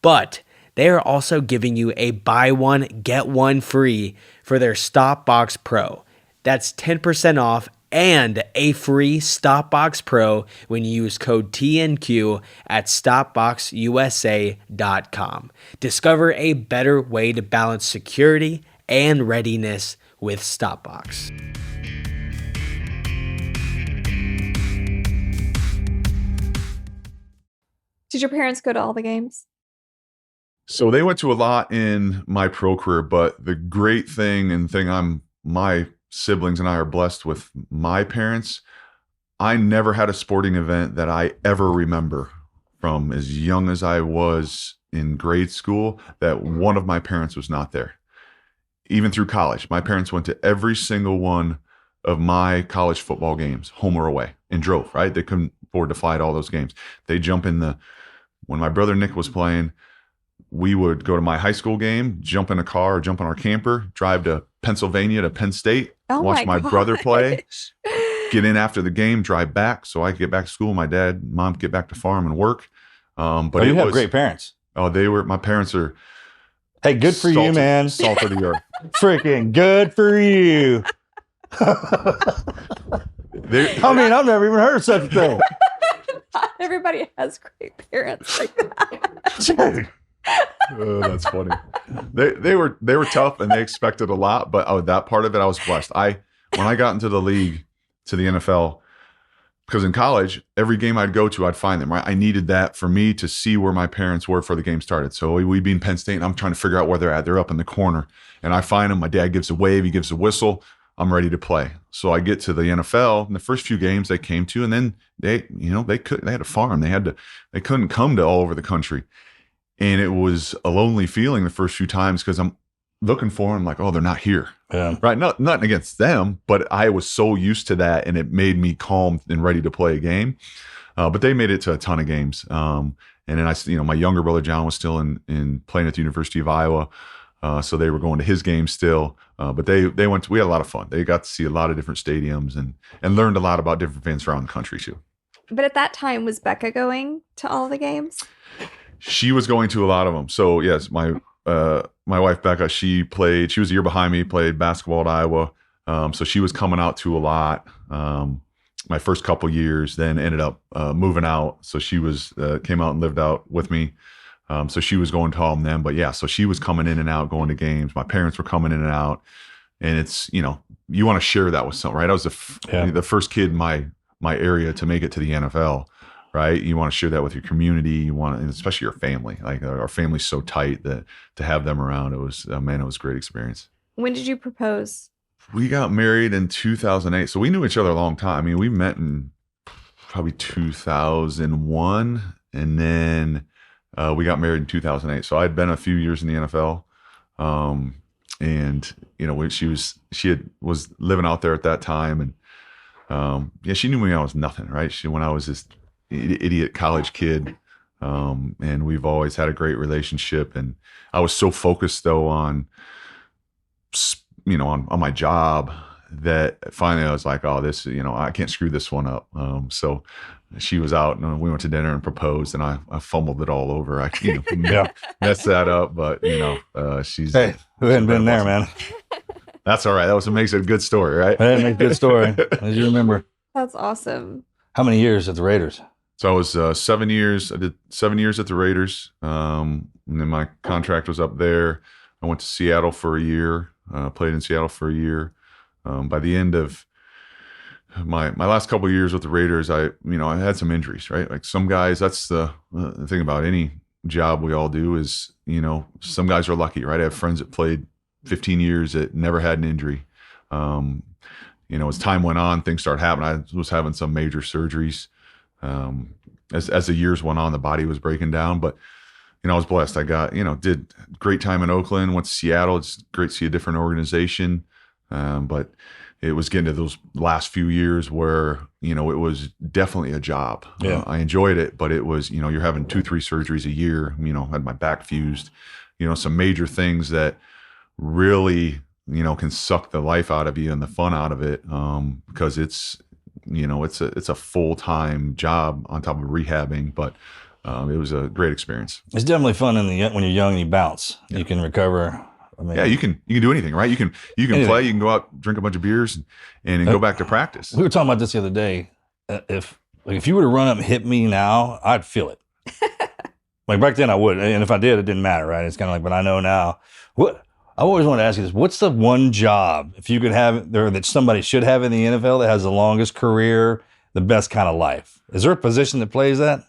but they are also giving you a buy one, get one free for their Stop Box Pro. That's 10% off and a free Stop Box Pro when you use code TNQ at stopboxusa.com. Discover a better way to balance security and readiness with Stop Box. Did your parents go to all the games? So they went to a lot in my pro career, but the great thing my siblings and I are blessed with my parents. I never had a sporting event that I ever remember from as young as I was in grade school that one of my parents was not there. Even through college, my parents went to every single one of my college football games, home or away, and drove, right? They couldn't afford to fly to all those games. They when my brother Nick was playing, we would go to my high school game, jump in a car or jump in our camper, drive to Pennsylvania to Penn State, watch my brother play, get in after the game, drive back so I could get back to school. My dad, mom get back to farm and work. But you have great parents. Oh, my parents are. Hey, good for you, man. Salt of the earth. Freaking good for you. I've never even heard of such a thing. Not everybody has great parents like that. Dude. Oh, that's funny. They were tough and they expected a lot, but that part of it I was blessed. When I got into the league, to the NFL, because in college every game I'd go to I'd find them, right? I needed that for me to see where my parents were before the game started. So we'd be in Penn State and I'm trying to figure out where they're at. They're up in the corner and I find them. My dad gives a wave, he gives a whistle, I'm ready to play. So I get to the NFL, and the first few games they came to, and then they had a farm. They couldn't come to all over the country. And it was a lonely feeling the first few times because I'm looking for them, like, oh, they're not here. Yeah. Right. Nothing against them, but I was so used to that and it made me calm and ready to play a game. But they made it to a ton of games. And then my younger brother John was still in playing at the University of Iowa. So they were going to his games still. But we had a lot of fun. They got to see a lot of different stadiums and learned a lot about different fans around the country too. But at that time, was Becca going to all the games? She was going to a lot of them. So yes, my wife Becca, she was a year behind me, played basketball at Iowa. So she was coming out to a lot my first couple years, then ended up moving out. So she came out and lived out with me. So she was going to all of them. But yeah, so she was coming in and out, going to games. My parents were coming in and out. And it's, you want to share that with someone, right? I was the first kid in my my area to make it to the NFL. Right. You want to share that with your community. You want to, and especially your family. Like our family's so tight that to have them around, it was, man, it was a great experience. When did you propose? We got married in 2008. So we knew each other a long time. I mean, we met in probably 2001, and then we got married in 2008. So I'd been a few years in the NFL. And you know, when she was living out there at that time, and yeah, she knew me when I was nothing, right? When I was this idiot college kid, and we've always had a great relationship. And I was so focused though on, you know, on my job that finally I was like, oh, this, you know, I can't screw this one up. So she was out and we went to dinner and proposed, and I fumbled it all over. I, you know, messed that up, but you know, she's, hey, who hadn't been there, man? That's all right. That was what makes it a good story, right? That makes a good story, as you remember. That's awesome. How many years at the Raiders? So I was 7 years. I did 7 years at the Raiders. And then my contract was up there. I went to Seattle for a year, played in Seattle for a year. By the end of my last couple of years with the Raiders, I had some injuries, right? Like some guys, that's the thing about any job we all do is, you know, some guys are lucky, right? I have friends that played 15 years that never had an injury. You know, as time went on, things started happening. I was having some major surgeries. As the years went on, the body was breaking down, but you know, I was blessed. I got, you know, did great time in Oakland, went to Seattle. It's great to see a different organization. But it was getting to those last few years where, you know, it was definitely a job. Yeah. I enjoyed it, but it was, you know, you're having 2-3 surgeries a year, you know, had my back fused, you know, some major things that really, you know, can suck the life out of you and the fun out of it. Because it's, you know, it's a full-time job on top of rehabbing, but it was a great experience. It's definitely fun when you're young and you bounce. Yeah. You can recover. I mean, yeah, you can do anything, right? You can anyway. Play, you can go out, drink a bunch of beers, and go back to practice. We were talking about this the other day. If you were to run up and hit me now, I'd feel it. Like back then I would, and if I did, it didn't matter, right? It's kind of like, but I know now. What I always wanted to ask you this: what's the one job, if you could have there, that somebody should have in the NFL that has the longest career, the best kind of life? Is there a position that plays that?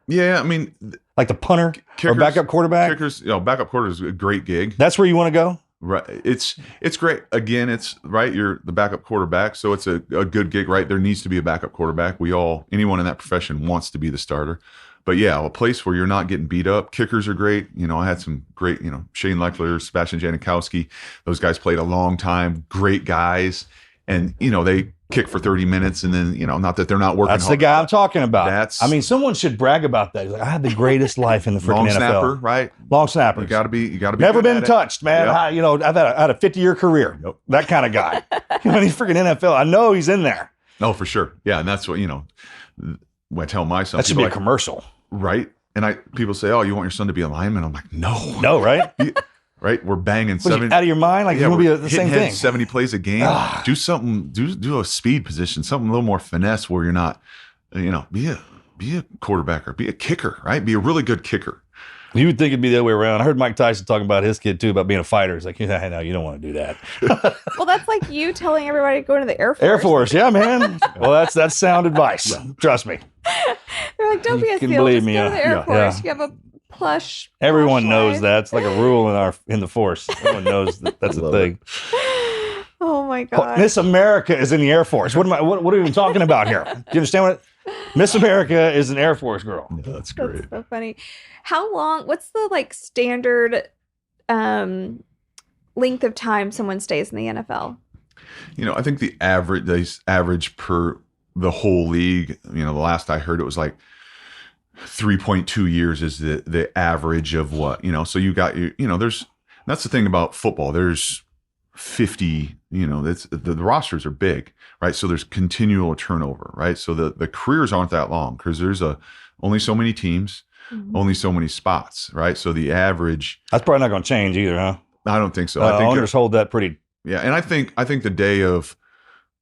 Yeah, I mean, like the punter or backup quarterback. Kickers, you know, backup quarterback is a great gig. That's where you want to go. Right. It's great. Again, it's right. You're the backup quarterback, so it's a good gig, right? There needs to be a backup quarterback. Anyone in that profession wants to be the starter. But yeah, a place where you're not getting beat up. Kickers are great. You know, I had some great, you know, Shane Lechler, Sebastian Janikowski. Those guys played a long time. Great guys. And, you know, they kick for 30 minutes and then, you know, not that they're not working That's hard. The guy I'm talking about. I mean, someone should brag about that. He's like, I had the greatest life in the freaking long NFL. Snapper, right? Long snapper. You gotta be never been touched, man. Yep. You know, I've had a 50-year career. Yep. That kind of guy. You know, he's freaking NFL. I know he's in there. Oh, for sure. Yeah. And that's what, you know, when I tell my son. That should be a commercial. Right. And people say, oh, you want your son to be a lineman? I'm like, no. No, right? Right? We're banging 70. Out of your mind? Like, yeah, you want to be the same thing. 70 plays a game. Do something, do a speed position, something a little more finesse where you're not, you know, be a quarterback or be a kicker, right? Be a really good kicker. You would think it'd be the other way around. I heard Mike Tyson talking about his kid, too, about being a fighter. He's like, hey, no, you don't want to do that. Well, that's like you telling everybody to go into the Air Force. Air Force, yeah, man. Well, that's sound advice. Trust me. They're like, don't be a SEAL. Just go to the Air Force. You have a plush. Everyone knows that. It's like a rule in the Force. Everyone knows that's a thing. Oh, my God. Miss America is in the Air Force. What are we even talking about here? Do you understand what? Miss America is an Air Force girl. Yeah, that's great. That's so funny. How long? What's the like standard length of time someone stays in the NFL? You know, I think the average per the whole league. You know, the last I heard it was like 3.2 years is the average of what, you know. So you got you know, that's the thing about football. There's 50, you know, the rosters are big, right? So there's continual turnover, right? So the careers aren't that long because there's only so many teams, only so many spots, right? So the average. That's probably not going to change either, huh? I don't think so. I think owners hold that pretty. Yeah, and I think the day of,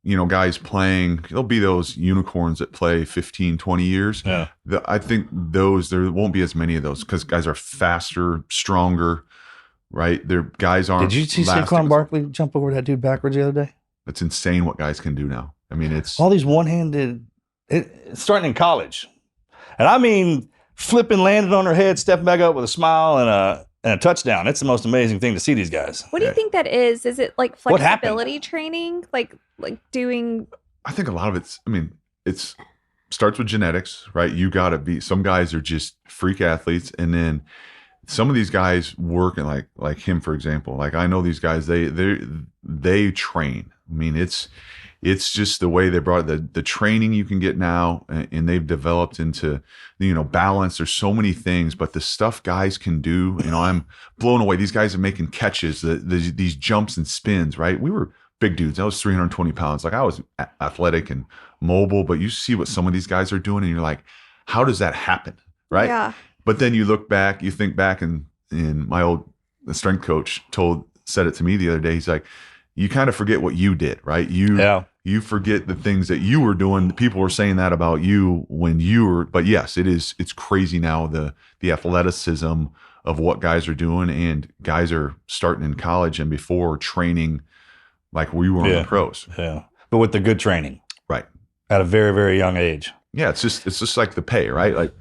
you know, guys playing, there'll be those unicorns that play 15, 20 years. Yeah. I think there won't be as many of those because guys are faster, stronger, right? Their guys aren't. Did you see Saquon Barkley jump over that dude backwards the other day? It's insane what guys can do now. I mean, it's all these one-handed It's starting in college. And I mean, flipping, landing on her head, stepping back up with a smile and a touchdown. It's the most amazing thing to see these guys. What do you think that is? Is it like flexibility training? Like doing? I think a lot of it's starts with genetics, right? You got to be, some guys are just freak athletes. And then some of these guys work in like him, for example. Like I know these guys, they train. I mean, it's just the way they brought the training you can get now, and they've developed into, balance. There's so many things, but the stuff guys can do, I'm blown away. These guys are making catches, these jumps and spins, right? We were big dudes. I was 320 pounds. Like I was athletic and mobile, but you see what some of these guys are doing and you're like, how does that happen? Right. Yeah. But then you think back and my old strength coach said it to me the other day. He's like, you kind of forget what you did, right? You forget the things that you were doing. People were saying that about you when you were, but yes, it's crazy now, the athleticism of what guys are doing, and guys are starting in college and before training like we were on the pros. Yeah. But with the good training. Right. At a very, very young age. Yeah. It's just like the pay, right? Like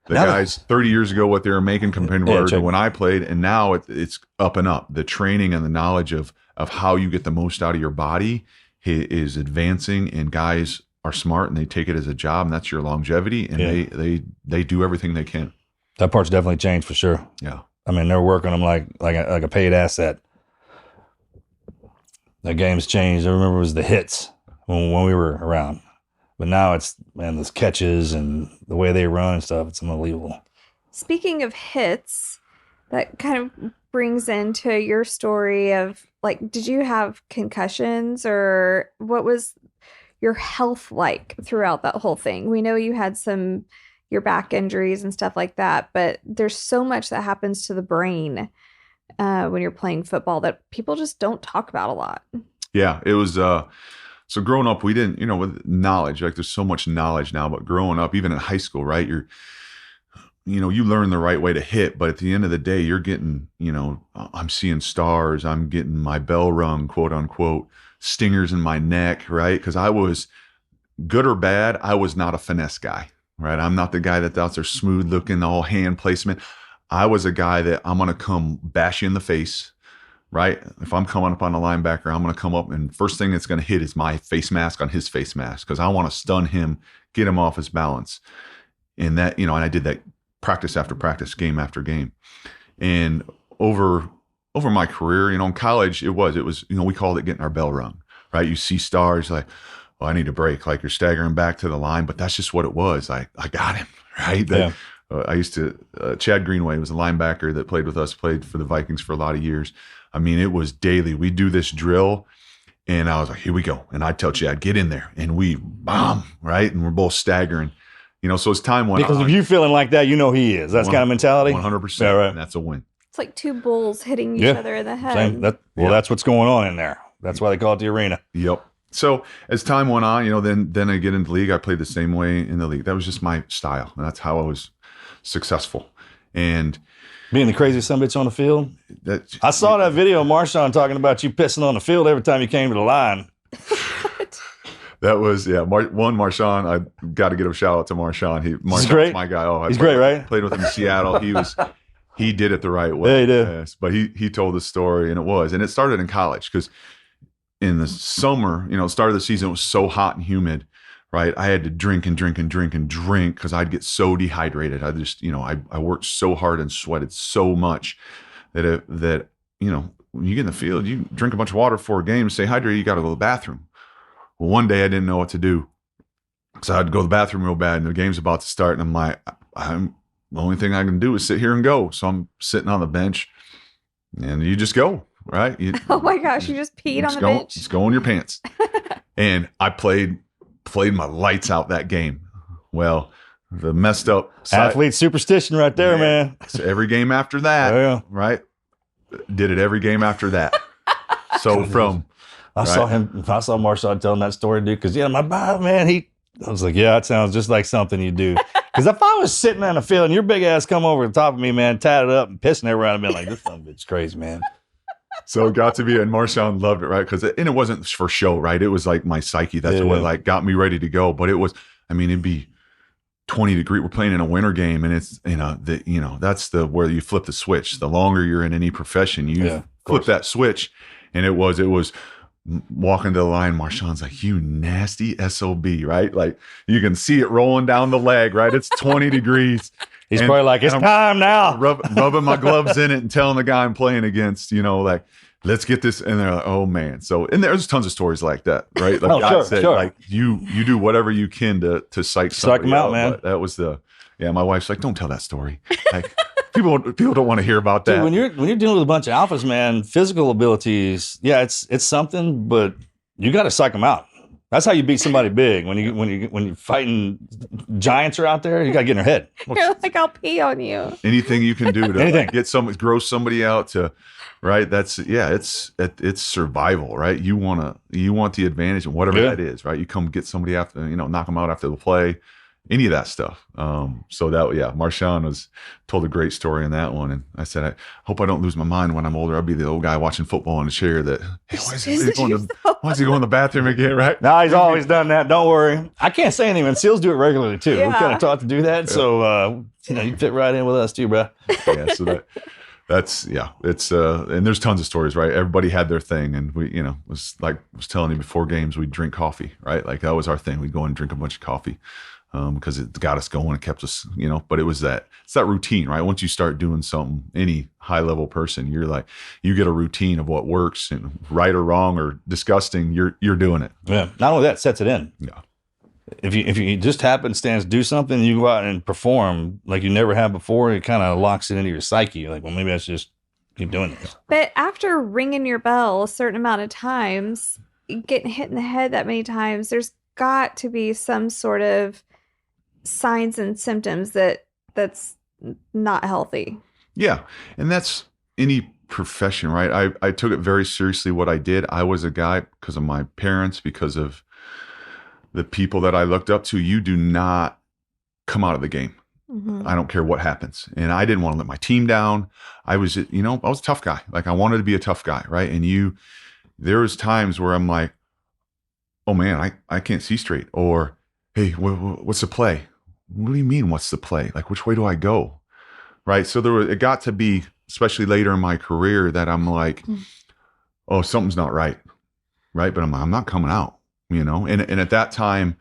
the guys 30 years ago, what they were making compared to when I played. And now it's up and up. The training and the knowledge of how you get the most out of your body is advancing, and guys are smart and they take it as a job, and that's your longevity. And they do everything they can. That part's definitely changed for sure. Yeah. I mean, they're working them like a paid asset. The game's changed. I remember it was the hits when we were around. But now it's, man, those catches and the way they run and stuff, it's unbelievable. Speaking of hits, that kind of brings into your story of, like, did you have concussions, or what was your health like throughout that whole thing? We know you had your back injuries and stuff like that, but there's so much that happens to the brain when you're playing football that people just don't talk about a lot. Yeah, it was, so growing up, we didn't, with knowledge, like there's so much knowledge now, but growing up, even in high school, right, you learn the right way to hit, but at the end of the day, you're getting, I'm seeing stars, I'm getting my bell rung, quote unquote, stingers in my neck, right? Because I was, good or bad, I was not a finesse guy, right? I'm not the guy that's out there smooth looking, all hand placement. I was a guy that I'm going to come bash you in the face, right? If I'm coming up on a linebacker, I'm going to come up, and first thing that's going to hit is my face mask on his face mask, because I want to stun him, get him off his balance. And that, and I did that practice after practice, game after game. And over my career, in college, it was, we called it getting our bell rung, right? You see stars like, oh, I need a break. Like you're staggering back to the line, but that's just what it was. I got him, right? Yeah. I used to, Chad Greenway was a linebacker that played with us, played for the Vikings for a lot of years. I mean, it was daily. We do this drill, and I was like, here we go. And I'd tell Chad, get in there. And we bomb, right? And we're both staggering. So as time went on. Because if you're feeling like that, he is. That's kind of mentality. 100%. Yeah, right. And that's a win. It's like two bulls hitting each other in the head. That's what's going on in there. That's why they call it the arena. Yep. So as time went on, then I get into the league. I played the same way in the league. That was just my style. And that's how I was successful. And being the craziest sumbitch on the field. I saw that video of Marshawn talking about you pissing on the field every time you came to the line. That was, Marshawn. I got to give a shout out to Marshawn. Marshawn's great. My guy. He's great, right? Played with him in Seattle. He did it the right way. Yeah, he did. Yes, but he told the story, and it started in college, because in the summer, start of the season, it was so hot and humid, right? I had to drink because I'd get so dehydrated. I just, I worked so hard and sweated so much that when you get in the field, you drink a bunch of water before a game, stay hydrated, you got to go to the bathroom. Well, one day I didn't know what to do, so I had to go to the bathroom real bad, and the game's about to start, and I'm like, the only thing I can do is sit here and go. So I'm sitting on the bench, and you just go, right? Oh my gosh, you just peed on the bench? Just go in your pants. And I played my lights out that game. Well, the messed up athlete superstition right there, man. So every game after that, right? Did it every game after that. So I saw Marshawn telling that story, dude, because my man, I was like, yeah, that sounds just like something you do. Because if I was sitting on the field and your big ass come over the top of me, man, tatted up and pissing everywhere, I'd be like, this son of a bitch crazy, man. So it got to be, and Marshawn loved it, right? Because it wasn't for show, right? It was like my psyche. That's what got me ready to go. But it was, I mean, it'd be 20 degrees. We're playing in a winter game, and it's, that's where you flip the switch. The longer you're in any profession, you flip that switch. And it was walking to the line. Marshawn's like, you nasty SOB, right? Like, you can see it rolling down the leg, right? It's 20 degrees. He's probably like, it's time now. Rubbing my gloves in it and telling the guy I'm playing against, like, let's get this. And they're like, oh man. So, and there's tons of stories like that, right? Like God said, like you do whatever you can to psych them out, man. But that was my wife's like, don't tell that story. Like, people don't want to hear about that. Dude, when you're dealing with a bunch of alphas, man, physical abilities, it's something, but you got to psych them out. That's how you beat somebody big. When you're fighting giants are out there, you got to get in their head. You're like, I'll pee on you. Anything you can do to gross somebody out to, right? It's survival, right? You want the advantage and whatever that is, right? You come get somebody after, knock them out after the play, any of that stuff. Marshawn told a great story in that one. And I said, I hope I don't lose my mind when I'm older. I'll be the old guy watching football in a chair that, hey, why is he going to the bathroom again, right? No, he's always done that. Don't worry. I can't say anything. SEALs do it regularly too. Yeah. We're kind of taught to do that. So, you fit right in with us too, bro. Yeah. So it's and there's tons of stories, right? Everybody had their thing, and we, was telling you before games, we'd drink coffee, right? Like that was our thing. We'd go and drink a bunch of coffee. Because it got us going and kept us, but it's that routine, right? Once you start doing something, any high level person, you're like, you get a routine of what works, and right or wrong or disgusting, you're doing it. Yeah. Not only that, sets it in. Yeah. If you just happenstance do something, you go out and perform like you never have before, it kind of locks it into your psyche. You're like, well, maybe I should just keep doing this. But after ringing your bell a certain amount of times, getting hit in the head that many times, there's got to be some sort of signs and symptoms that's not healthy. Yeah. And that's any profession, right? I took it very seriously what I did. I was a guy, because of my parents, because of the people that I looked up to. You do not come out of the game. Mm-hmm. I don't care what happens. And I didn't want to let my team down. I was a tough guy. Like, I wanted to be a tough guy, right? And there was times where I'm like, oh man, I can't see straight. Or, hey, what's the play? What do you mean, what's the play? Like, which way do I go? Right. So it got to be, especially later in my career, that I'm like, oh, something's not right. Right. But I'm not coming out, and at that time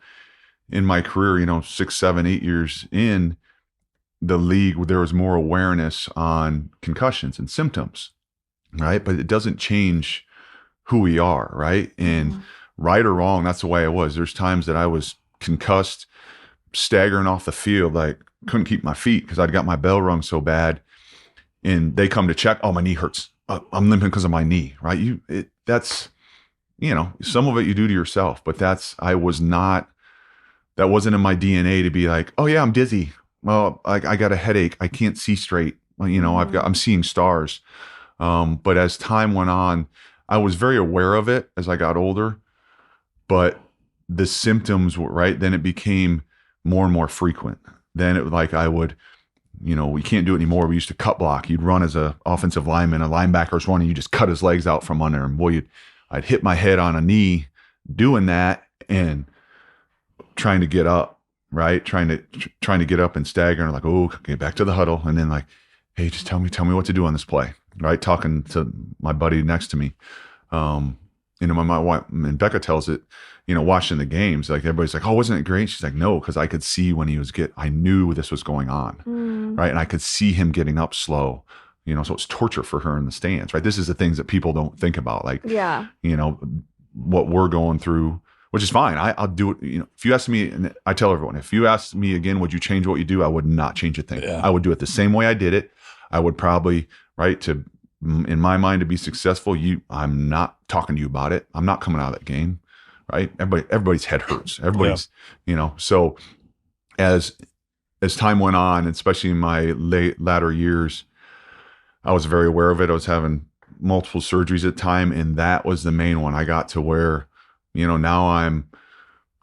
in my career, 6, 7, 8 years in the league, there was more awareness on concussions and symptoms. Right. But it doesn't change who we are. Right. And right or wrong, that's the way I was. There's times that I was concussed, staggering off the field, like couldn't keep my feet because I'd got my bell rung so bad, and they come to check. Oh, my knee hurts. I'm limping because of my knee. Right? That's some of it you do to yourself, but that wasn't in my DNA to be like, oh yeah, I'm dizzy. Well, I got a headache. I can't see straight. Well, I'm seeing stars. But as time went on, I was very aware of it as I got older, but the symptoms were right. Then it became more and more frequent. Then it was like I would, we can't do it anymore. We used to cut block. You'd run as a offensive lineman, a linebacker's running, you just cut his legs out from under him. Boy, I'd hit my head on a knee doing that and trying to get up, right? Trying to get up and stagger and like, oh, okay, back to the huddle. And then like, hey, just tell me what to do on this play, right? Talking to my buddy next to me. My wife, and Becca tells it, watching the games, like everybody's like, oh, wasn't it great? She's like, no, because I could see when I knew this was going on, right? And I could see him getting up slow, so it's torture for her in the stands, right? This is the things that people don't think about, like, what we're going through, which is fine. I'll do it. If you ask me, and I tell everyone, if you ask me again, would you change what you do? I would not change a thing. Yeah. I would do it the same way I did it. I would probably, right, in my mind, to be successful, I'm not talking to you about it. I'm not coming out of that game, right? Everybody's head hurts. Everybody's, so as time went on, especially in my latter years, I was very aware of it. I was having multiple surgeries at the time, and that was the main one. I got to where, now I'm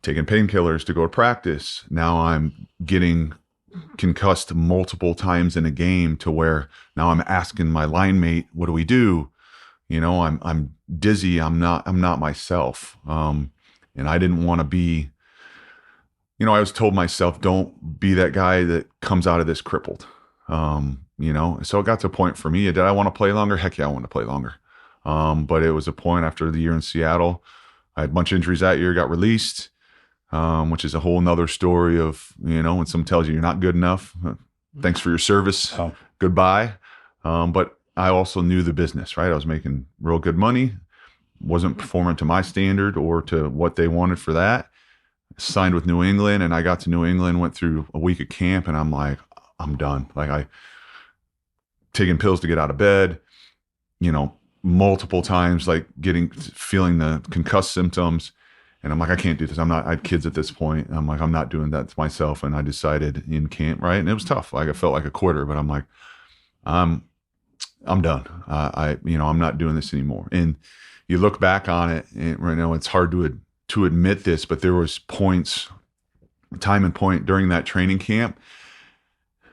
taking painkillers to go to practice. Now I'm getting concussed multiple times in a game to where now I'm asking my line mate, what do we do? I'm dizzy. I'm not myself. And I didn't want to be I always told myself, don't be that guy that comes out of this crippled. So it got to a point for me. Did I want to play longer? Heck yeah, I wanted to play longer. But it was a point after the year in Seattle. I had a bunch of injuries that year, got released, which is a whole nother story of, when someone tells you you're not good enough, thanks for your service, goodbye. But I also knew the business, right? I was making real good money, wasn't performing to my standard or to what they wanted for that. Signed with New England, and I got to New England, went through a week of camp, and I'm like, I'm done. Like, I taking pills to get out of bed, multiple times, like feeling the concussed symptoms. And I'm like, I can't do this. I had kids at this point. I'm like, I'm not doing that to myself. And I decided in camp, right? And it was tough. Like, I felt like a quitter, but I'm like, I'm done. I'm not doing this anymore. And you look back on it, and right now it's hard to admit this, but there was time and point during that training camp,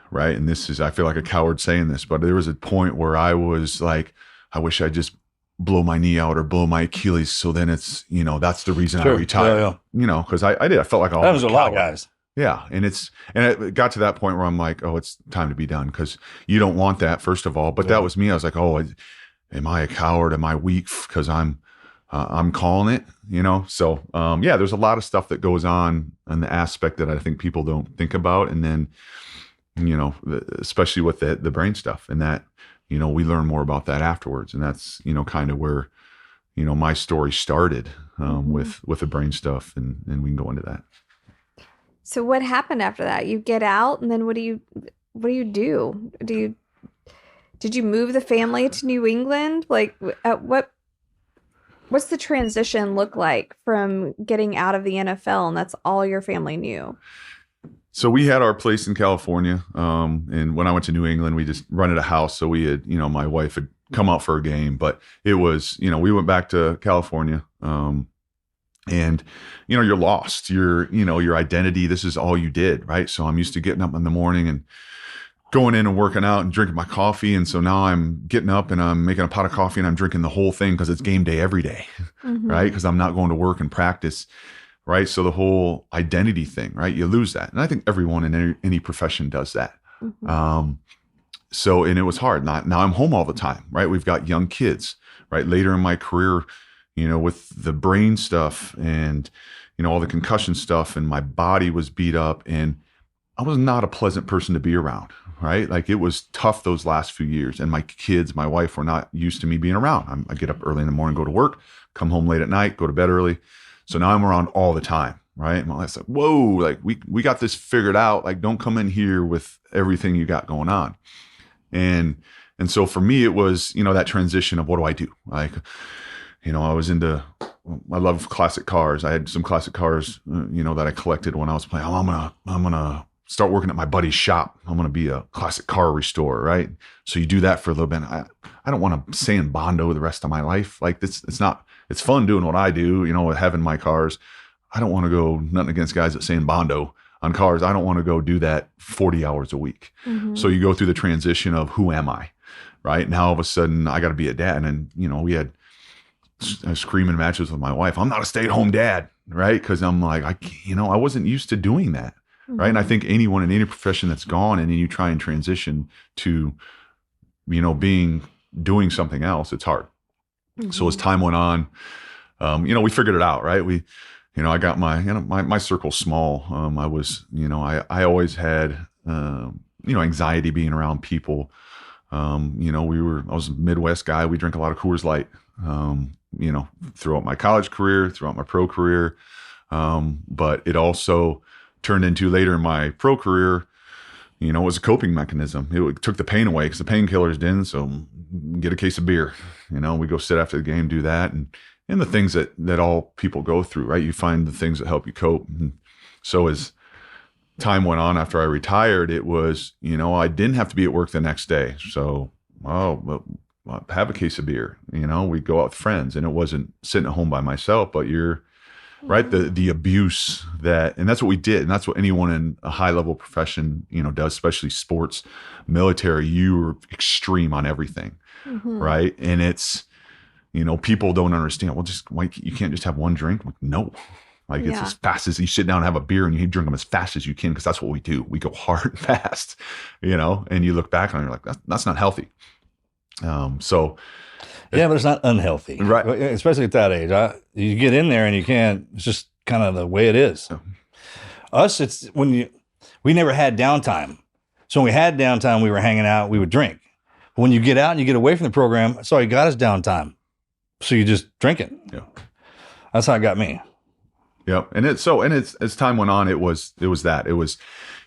right? And I feel like a coward saying this, but there was a point where I was like, I wish I just blow my knee out or blow my Achilles. So then it's, that's the reason I retired, because I did. I felt like that was a lot of guys. Yeah. And it got to that point where I'm like, oh, it's time to be done. Cause you don't want that, first of all, but that was me. I was like, oh, am I a coward? Am I weak? Cause I'm calling it, So, there's a lot of stuff that goes on the aspect that I think people don't think about. And then, especially with the brain stuff, and that, we learn more about that afterwards. And that's, kind of where, my story started, with the brain stuff, and we can go into that. So what happened after that? You get out, and then what do you do? Did you move the family to New England? Like, what's the transition look like from getting out of the NFL and that's all your family knew? So we had our place in California. And when I went to New England, we just rented a house. So we had, my wife had come out for a game, but it was, we went back to California. And, you're lost, your identity, this is all you did. Right. So I'm used to getting up in the morning and going in and working out and drinking my coffee. And so now I'm getting up and I'm making a pot of coffee and I'm drinking the whole thing because it's game day every day, right? Because I'm not going to work and practice, right? So the whole identity thing, right? You lose that. And I think everyone in any profession does that. And it was hard. Now I'm home all the time, right? We've got young kids, right? Later in my career, with the brain stuff and, all the concussion stuff, and my body was beat up, and I was not a pleasant person to be around, right? Like, it was tough those last few years. And my kids, my wife were not used to me being around. I get up early in the morning, go to work, come home late at night, go to bed early. So now I'm around all the time, right? And my wife's like, whoa, like we got this figured out. Like, don't come in here with everything you got going on. And so for me, it was, that transition of what do I do? Like, I love classic cars. I had some classic cars, that I collected when I was playing. I'm going to start working at my buddy's shop. I'm going to be a classic car restorer, right? So you do that for a little bit. I don't want to stay in Bondo the rest of my life. Like, it's fun doing what I do, having my cars. I don't want to go, nothing against guys that stay in Bondo on cars. I don't want to go do that 40 hours a week. So you go through the transition of who am I, right? Now all of a sudden I got to be a dad. And, we had screaming matches with my wife. I'm not a stay-at-home dad, right? Because I'm like, I wasn't used to doing that, right? And I think anyone in any profession that's gone and then you try and transition to, doing something else, it's hard. So as time went on, we figured it out, right? I got my circle's small. I was, I always had, anxiety being around people. I was a Midwest guy. We drink a lot of Coors Light. Throughout my college career, throughout my pro career. But it also turned into later in my pro career, it was a coping mechanism. It took the pain away because the painkillers didn't. So get a case of beer, we go sit after the game, do that. And the things that all people go through, right? You find the things that help you cope. And so as time went on after I retired, it was, I didn't have to be at work the next day. So, have a case of beer, we'd go out with friends, and it wasn't sitting at home by myself, but right. The abuse and that's what we did. And that's what anyone in a high level profession, does, especially sports, military, you're extreme on everything. Right. And it's, people don't understand. Well, you can't just have one drink. Like, no, Like it's as fast as you sit down and have a beer and you drink them as fast as you can, because that's what we do. We go hard and fast, and you look back and you're like, that's not healthy. But it's not unhealthy. Right. Especially at that age. You get in there and you can't, it's just kind of the way it is. Yeah. Us, it's we never had downtime. So when we had downtime, we were hanging out, we would drink. But when you get out and you get away from the program, that's all you got is downtime. So you just drink it. Yeah. That's how it got me. Yep. And as time went on, it was that. It was,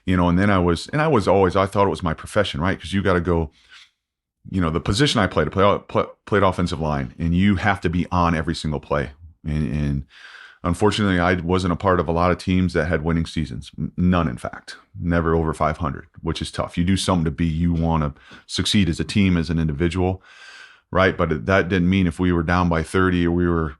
and then I thought it was my profession, right? Because you got to go, the position I played offensive line, and you have to be on every single play. And unfortunately, I wasn't a part of a lot of teams that had winning seasons. None, in fact. Never over 500, which is tough. You do something you want to succeed as a team, as an individual, right? But that didn't mean if we were down by 30 or we were,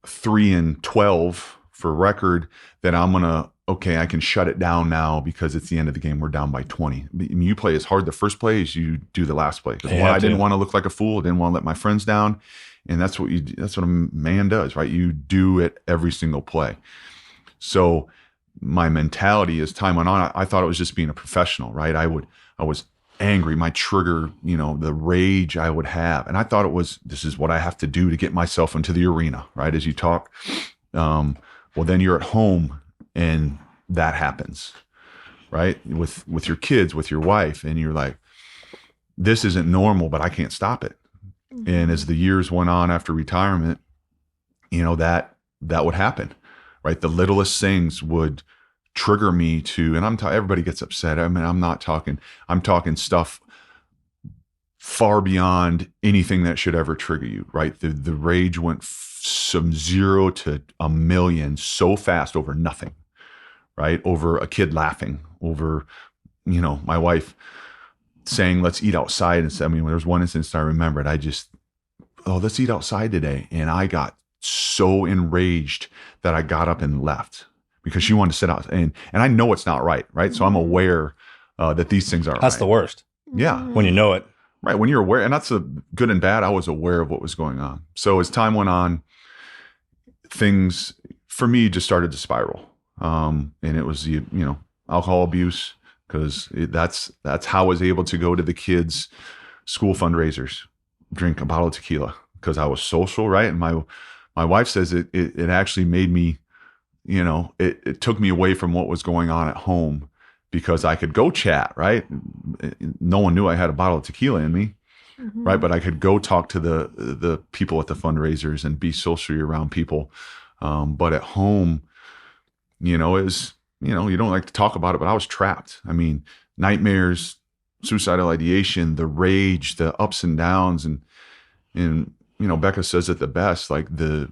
3-12 for record, that I can shut it down now because it's the end of the game. We're down by 20. I mean, you play as hard the first play as you do the last play. Because I didn't want to look like a fool. I didn't want to let my friends down. And that's what a man does, right? You do it every single play. So my mentality as time went on, I thought it was just being a professional, right? I was angry, my trigger, the rage I would have. And I thought this is what I have to do to get myself into the arena, right? As you talk, well, then you're at home and that happens, right? With your kids, with your wife, and you're like, this isn't normal, but I can't stop it. Mm-hmm. And as the years went on after retirement, that would happen, right? The littlest things would trigger me to, and everybody gets upset. I mean, I'm talking stuff far beyond anything that should ever trigger you, right? The rage went from 0 to 1,000,000 so fast over nothing, right? Over a kid laughing, over, my wife saying, let's eat outside. And I mean, there was one instance I remembered, let's eat outside today. And I got so enraged that I got up and left because she wanted to sit out. And I know it's not right? So I'm aware that these things aren't That's right. the worst. Yeah. When you know it. Right. When you're aware, and that's a good and bad, I was aware of what was going on. So as time went on, things for me just started to spiral. And it was the, alcohol abuse, because that's how I was able to go to the kids' school fundraisers, drink a bottle of tequila, because I was social, right? And my wife says it actually made me, it took me away from what was going on at home, because I could go chat, right? No one knew I had a bottle of tequila in me, mm-hmm. right? But I could go talk to the people at the fundraisers and be socially around people. But at home, it was, you don't like to talk about it, but I was trapped. I mean, nightmares, suicidal ideation, the rage, the ups and downs. And Becca says it the best, like the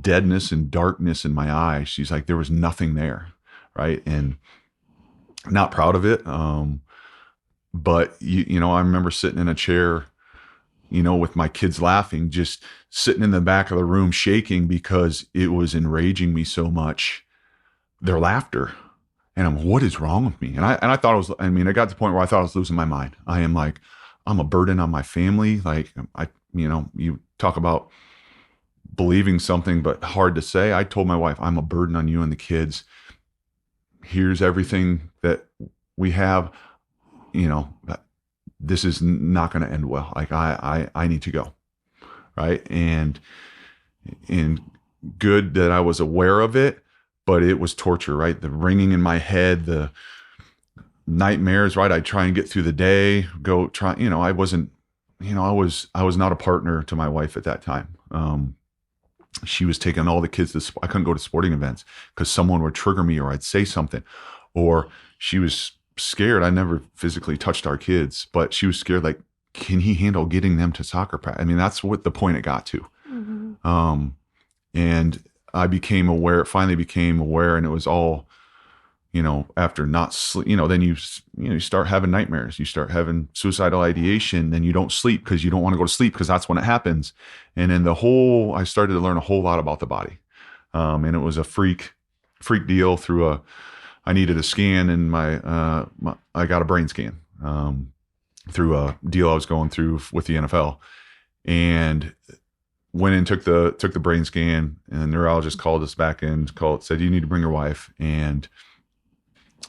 deadness and darkness in my eyes. She's like, there was nothing there, right? And not proud of it. But I remember sitting in a chair, with my kids laughing, just sitting in the back of the room shaking because it was enraging me so much, their laughter. And what is wrong with me? And I thought I got to the point where I thought I was losing my mind. I'm a burden on my family. Like you talk about believing something, but hard to say. I told my wife, I'm a burden on you and the kids. Here's everything that we have, this is not going to end well. Like I need to go. Right. And good that I was aware of it, but it was torture, right? The ringing in my head, the nightmares, right? I'd try and get through the day, I wasn't, I was not a partner to my wife at that time. She was taking all the kids I couldn't go to sporting events because someone would trigger me, or I'd say something, or she was scared. I never physically touched our kids, but she was scared. Like, can he handle getting them to soccer practice? I mean, that's what the point it got to. Mm-hmm. And I finally became aware, and it was all, after not sleep, then you start having nightmares, you start having suicidal ideation, then you don't sleep because you don't want to go to sleep because that's when it happens. And then I started to learn a whole lot about the body. And it was a freak deal I needed a scan, and I got a brain scan, through a deal I was going through with the NFL. And went in, took the brain scan, and the neurologist called us back in, said, you need to bring your wife. And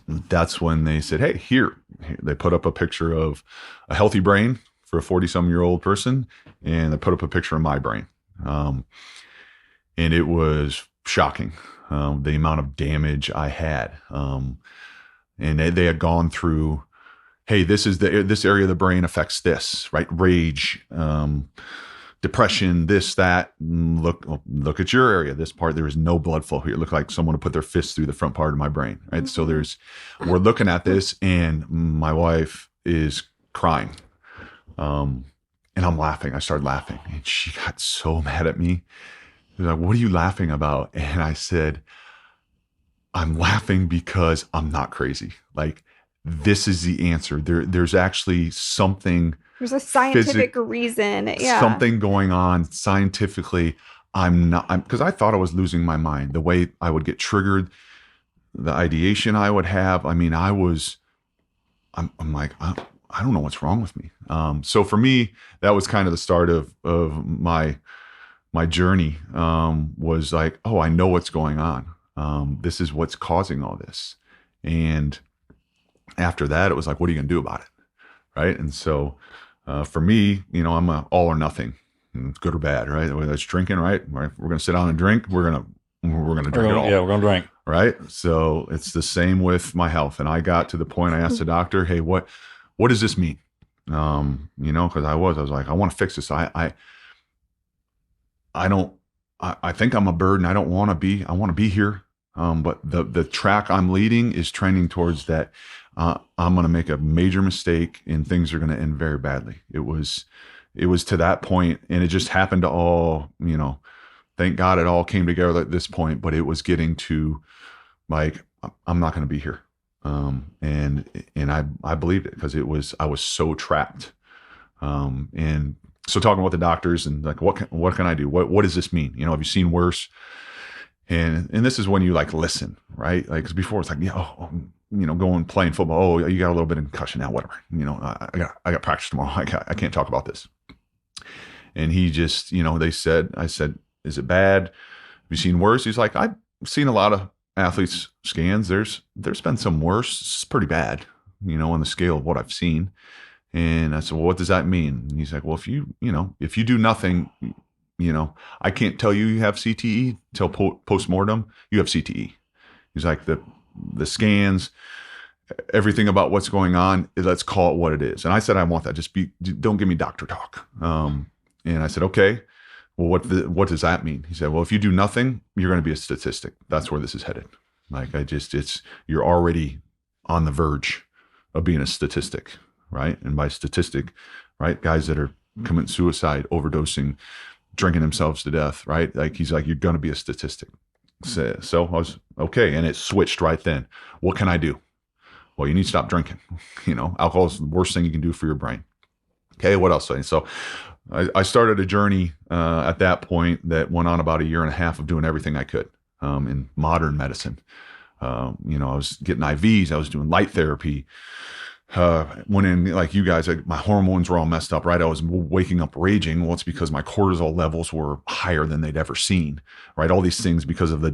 that's when they said, hey, here. They put up a picture of a healthy brain for a 40-some-year-old person, and they put up a picture of my brain. And it was shocking, the amount of damage I had. And they had gone through, hey, this area of the brain affects this, right? Rage, depression, this, that. Look at your area. This part, there is no blood flow here. It looked like someone would put their fist through the front part of my brain, right? Mm-hmm. So we're looking at this, and my wife is crying. And I'm laughing. I started laughing, and she got so mad at me. She was like, what are you laughing about? And I said, I'm laughing because I'm not crazy. Like, this is the answer. There's actually something. There's a scientific reason. Yeah. Something going on scientifically. Because I thought I was losing my mind. The way I would get triggered, the ideation I would have. I mean, I'm like, I don't know what's wrong with me. So for me, that was kind of the start of my journey, was like, oh, I know what's going on. This is what's causing all this. And after that, it was like, what are you going to do about it? Right. And so for me, I'm a all or nothing, good or bad, right? Whether it's drinking, right? We're going to sit down and drink. We're going to drink it all. Yeah, we're going to drink. Right. So it's the same with my health. And I got to the point, I asked the doctor, hey, what does this mean? Because I was like, I want to fix this. I think I'm a burden. I want to be here. But the track I'm leading is trending towards that. I'm going to make a major mistake, and things are going to end very badly. It was to that point, and it just happened to all, thank God it all came together at this point, but it was getting to like, I'm not going to be here. And I believed it because I was so trapped. And so talking with the doctors and like, what can I do? What does this mean? Have you seen worse? And this is when you like listen, right? Like, 'cause before it's like, going playing football. Oh, you got a little bit of concussion now, whatever. I got practice tomorrow. I can't talk about this. And he just, I said, is it bad? Have you seen worse? He's like, I've seen a lot of athletes scans. There's been some worse. It's pretty bad, on the scale of what I've seen. And I said, well, what does that mean? And he's like, well, if you do nothing, I can't tell you have CTE till post-mortem, you have CTE. He's like, the scans, everything about what's going on, let's call it what it is. And I said, I want that. Don't give me doctor talk. And I said, okay, well, what does that mean? He said, well, if you do nothing, you're going to be a statistic. That's where this is headed. Like, you're already on the verge of being a statistic, right? And by statistic, right, guys that are committing suicide, overdosing, drinking themselves to death, right? Like, he's like, you're going to be a statistic. So I was okay. And it switched right then. What can I do? Well, you need to stop drinking. Alcohol is the worst thing you can do for your brain. Okay. What else? And so I started a journey at that point that went on about 1.5 years of doing everything I could in modern medicine. I was getting IVs. I was doing light therapy. Went in like you guys, my hormones were all messed up, right? I was waking up raging. Well, it's because my cortisol levels were higher than they'd ever seen, right? All these things because of the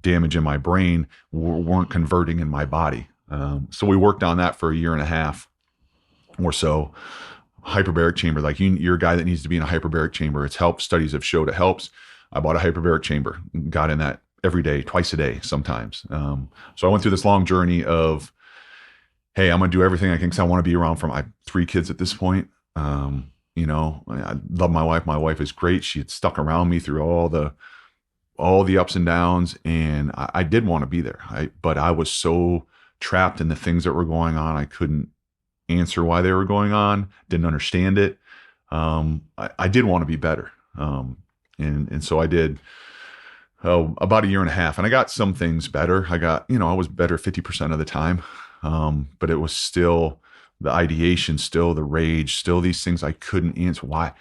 damage in my brain weren't converting in my body. So we worked on that for 1.5 years or so. Hyperbaric chamber, like you're a guy that needs to be in a hyperbaric chamber. It's helped. Studies have showed it helps. I bought a hyperbaric chamber, got in that every day, twice a day, sometimes. So I went through this long journey of, hey, I'm going to do everything I can because I want to be around for my 3 kids at this point. I love my wife. My wife is great. She had stuck around me through all the ups and downs. And I did want to be there. But I was so trapped in the things that were going on. I couldn't answer why they were going on. Didn't understand it. I did want to be better. And so I did about 1.5 years. And I got some things better. I was better 50% of the time. But it was still the ideation, still the rage, still these things I couldn't answer. Why?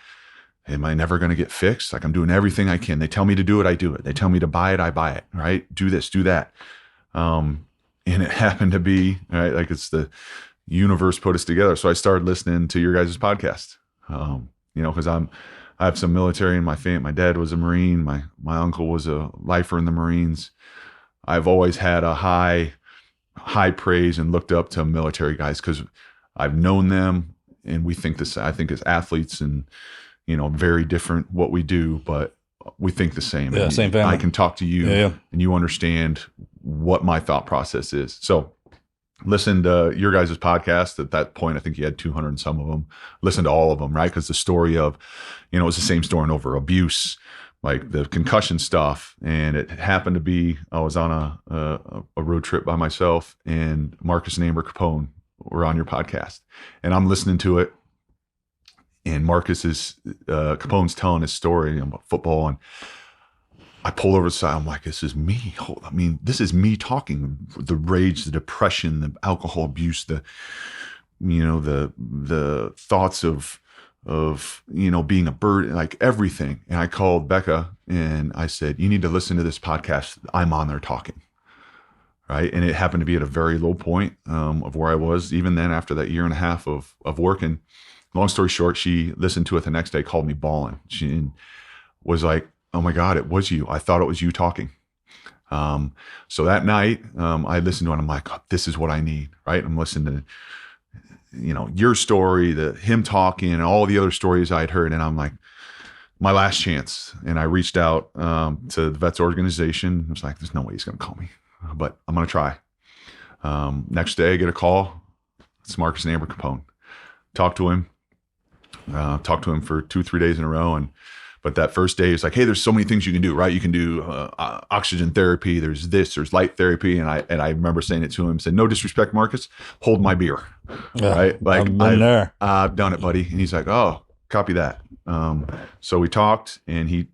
Am I never going to get fixed? Like, I'm doing everything I can. They tell me to do it, I do it. They tell me to buy it, I buy it, right? Do this, do that. And it happened to be, right, like it's the universe put us together. So I started listening to your guys' podcast, because I have some military in my family. My dad was a Marine. My uncle was a lifer in the Marines. I've always had a high praise and looked up to military guys because I've known them, and we think this. I think as athletes, and very different what we do, but we think the same. Yeah, same family. I can talk to you, and you understand what my thought process is. So, listen to your guys' podcast. At that point, I think you had 200 and some of them. Listen to all of them, right? Because the story of, it was the same story and over abuse, like the concussion stuff. And it happened to be, I was on a road trip by myself, and Marcus and Amber Capone were on your podcast, and I'm listening to it. And Marcus Capone's telling his story about football, and I pull over the side. I'm like, this is me. This is me talking. The rage, the depression, the alcohol abuse, the thoughts of being a burden, like everything. And I called Becca and I said, you need to listen to this podcast. I'm on there talking. Right. And it happened to be at a very low point of where I was. Even then, after that year and a half of working, long story short, she listened to it the next day, called me bawling. She was like, oh my God, it was you. I thought it was you talking. So that night, I listened to it. I'm like, oh, this is what I need, right? I'm listening to, your story, him talking, and all the other stories I'd heard. And I'm like, my last chance. And I reached out to the vets organization. I was like, there's no way he's going to call me, but I'm going to try. Next day, I get a call. It's Marcus and Amber Capone. Talked to him for 2-3 days in a row. But that first day, it's like, hey, there's so many things you can do, right? You can do oxygen therapy. There's light therapy. And I remember saying it to him, said, no disrespect, Marcus, hold my beer, right? Like, I've done it, buddy. And he's like, oh, copy that. So we talked, and he,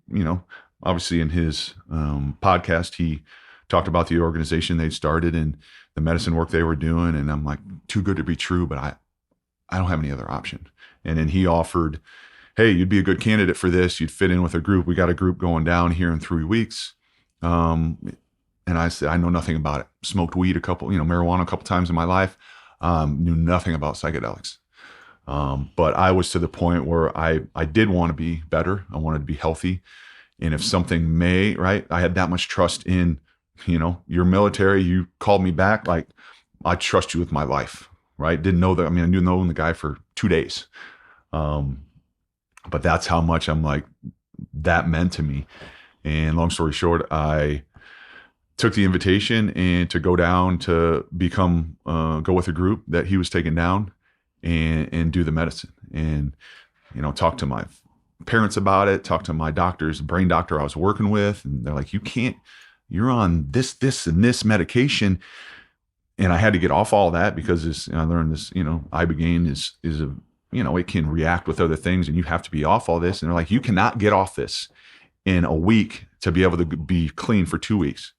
obviously in his podcast, he talked about the organization they'd started and the medicine work they were doing. And I'm like, too good to be true, but I don't have any other option. And then he offered, hey, you'd be a good candidate for this. You'd fit in with a group. We got a group going down here in 3 weeks. And I said, I know nothing about it. Smoked weed marijuana a couple times in my life. Knew nothing about psychedelics. But I was to the point where I did want to be better. I wanted to be healthy. And if something right, I had that much trust in, your military. You called me back. Like, I trust you with my life, right? Didn't know that. I knew knowing the guy for 2 days. But that's how much I'm like, that meant to me. And long story short, I took the invitation and to go down to become, go with a group that he was taking down and do the medicine and, talk to my parents about it, talk to my doctors, brain doctor I was working with. And they're like, you're on this and this medication. And I had to get off all that because I learned this, Ibogaine is a, it can react with other things, and you have to be off all this. And they're like, you cannot get off this in a week to be able to be clean for 2 weeks.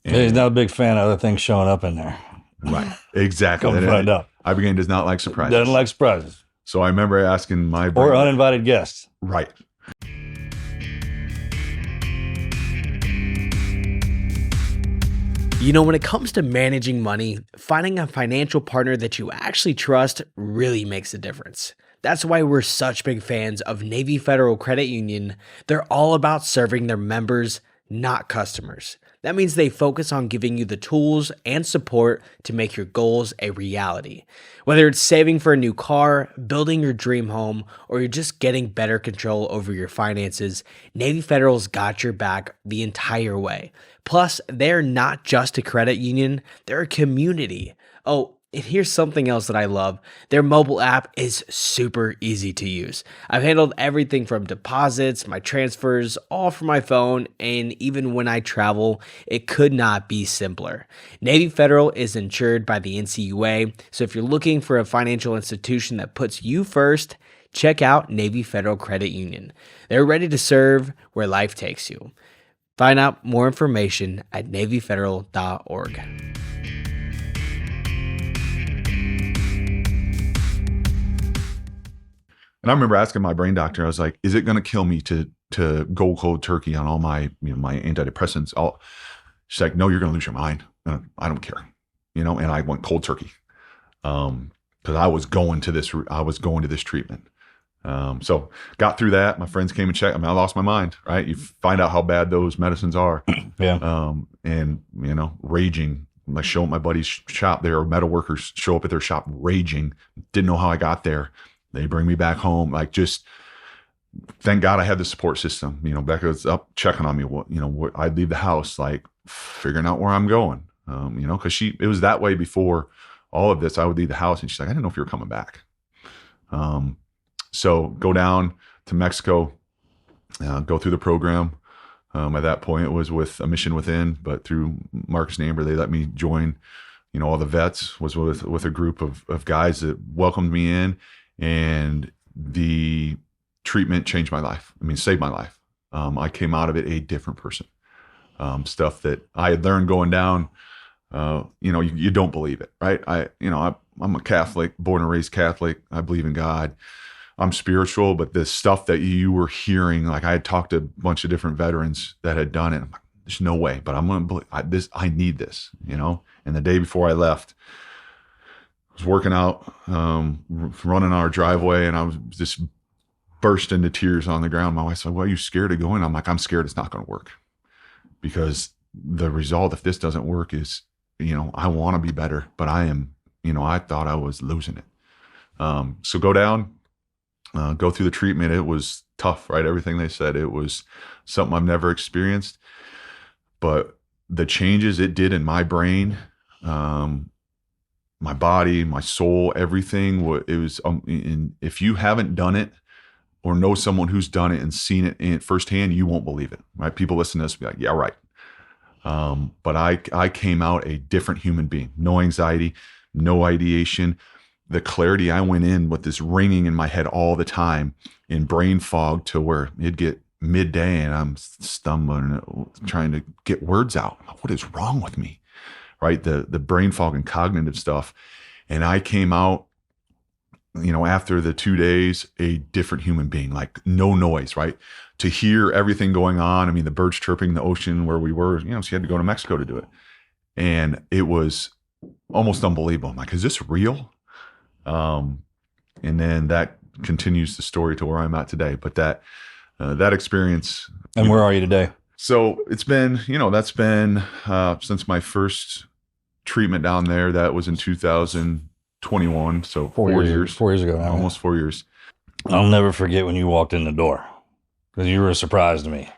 And he's not a big fan of other things showing up in there. Right. Exactly. Come find out. Ibogaine does not like surprises. Doesn't like surprises. So I remember asking my or uninvited guests. Right. When it comes to managing money, finding a financial partner that you actually trust really makes a difference. That's why we're such big fans of Navy Federal Credit Union. They're all about serving their members, not customers. That means they focus on giving you the tools and support to make your goals a reality. Whether it's saving for a new car, building your dream home, or you're just getting better control over your finances, Navy Federal's got your back the entire way. Plus, they're not just a credit union, they're a community. Oh, and here's something else that I love. Their mobile app is super easy to use. I've handled everything from deposits, my transfers, all from my phone, and even when I travel, it could not be simpler. Navy Federal is insured by the NCUA, so if you're looking for a financial institution that puts you first, check out Navy Federal Credit Union. They're ready to serve where life takes you. Find out more information at NavyFederal.org. And I remember asking my brain doctor, I was like, is it going to kill me to go cold turkey on all my, my antidepressants? She's like, no, you're going to lose your mind. I don't care. And I went cold turkey. Cause I was going to this treatment. So got through that. My friends came and checked. I mean, I lost my mind, right? You find out how bad those medicines are. Yeah. And, raging. I show up at my buddy's shop. There are metal workers show up at their shop raging. Didn't know how I got there. They bring me back home. Like, just thank God I had the support system. Becca was up checking on me. I'd leave the house, like figuring out where I'm going. Because it was that way before all of this. I would leave the house and she's like, I didn't know if you were coming back. So go down to Mexico, go through the program. At that point, it was with a mission within, but through Marcus and Amber, they let me join. All the vets, was with a group of guys that welcomed me in, and the treatment changed my life. I mean, saved my life. I came out of it a different person. Stuff that I had learned going down, you don't believe it, right? I'm a Catholic, born and raised Catholic. I believe in God. I'm spiritual, but the stuff that you were hearing, like I had talked to a bunch of different veterans that had done it. I'm like, there's no way, but I'm going to believe this. I need this, And the day before I left, I was working out, running our driveway, and I was just burst into tears on the ground. My wife's like, well, are you scared of going? I'm like, I'm scared it's not going to work, because the result, if this doesn't work, is, I want to be better, but I am, I thought I was losing it. So go down. Go through the treatment. It was tough, right? Everything they said, it was something I've never experienced, but the changes it did in my brain, my body, my soul, everything, it was, if you haven't done it or know someone who's done it and seen it firsthand, you won't believe it, right? People listen to this and be like, yeah, right. But I came out a different human being, no anxiety, no ideation. The clarity, I went in with this ringing in my head all the time, in brain fog, to where it'd get midday and I'm stumbling, trying to get words out. What is wrong with me? Right? The brain fog and cognitive stuff. And I came out, after the 2 days, a different human being, like no noise, right? To hear everything going on. I mean, the birds chirping, the ocean where we were, so you had to go to Mexico to do it. And it was almost unbelievable. I'm like, is this real? And then that continues the story to where I'm at today. But that experience. And where are you today? So it's been, that's been since my first treatment down there. That was in 2021. So 4 years. 4 years ago now. Almost 4 years. I'll never forget when you walked in the door, because you were a surprise to me.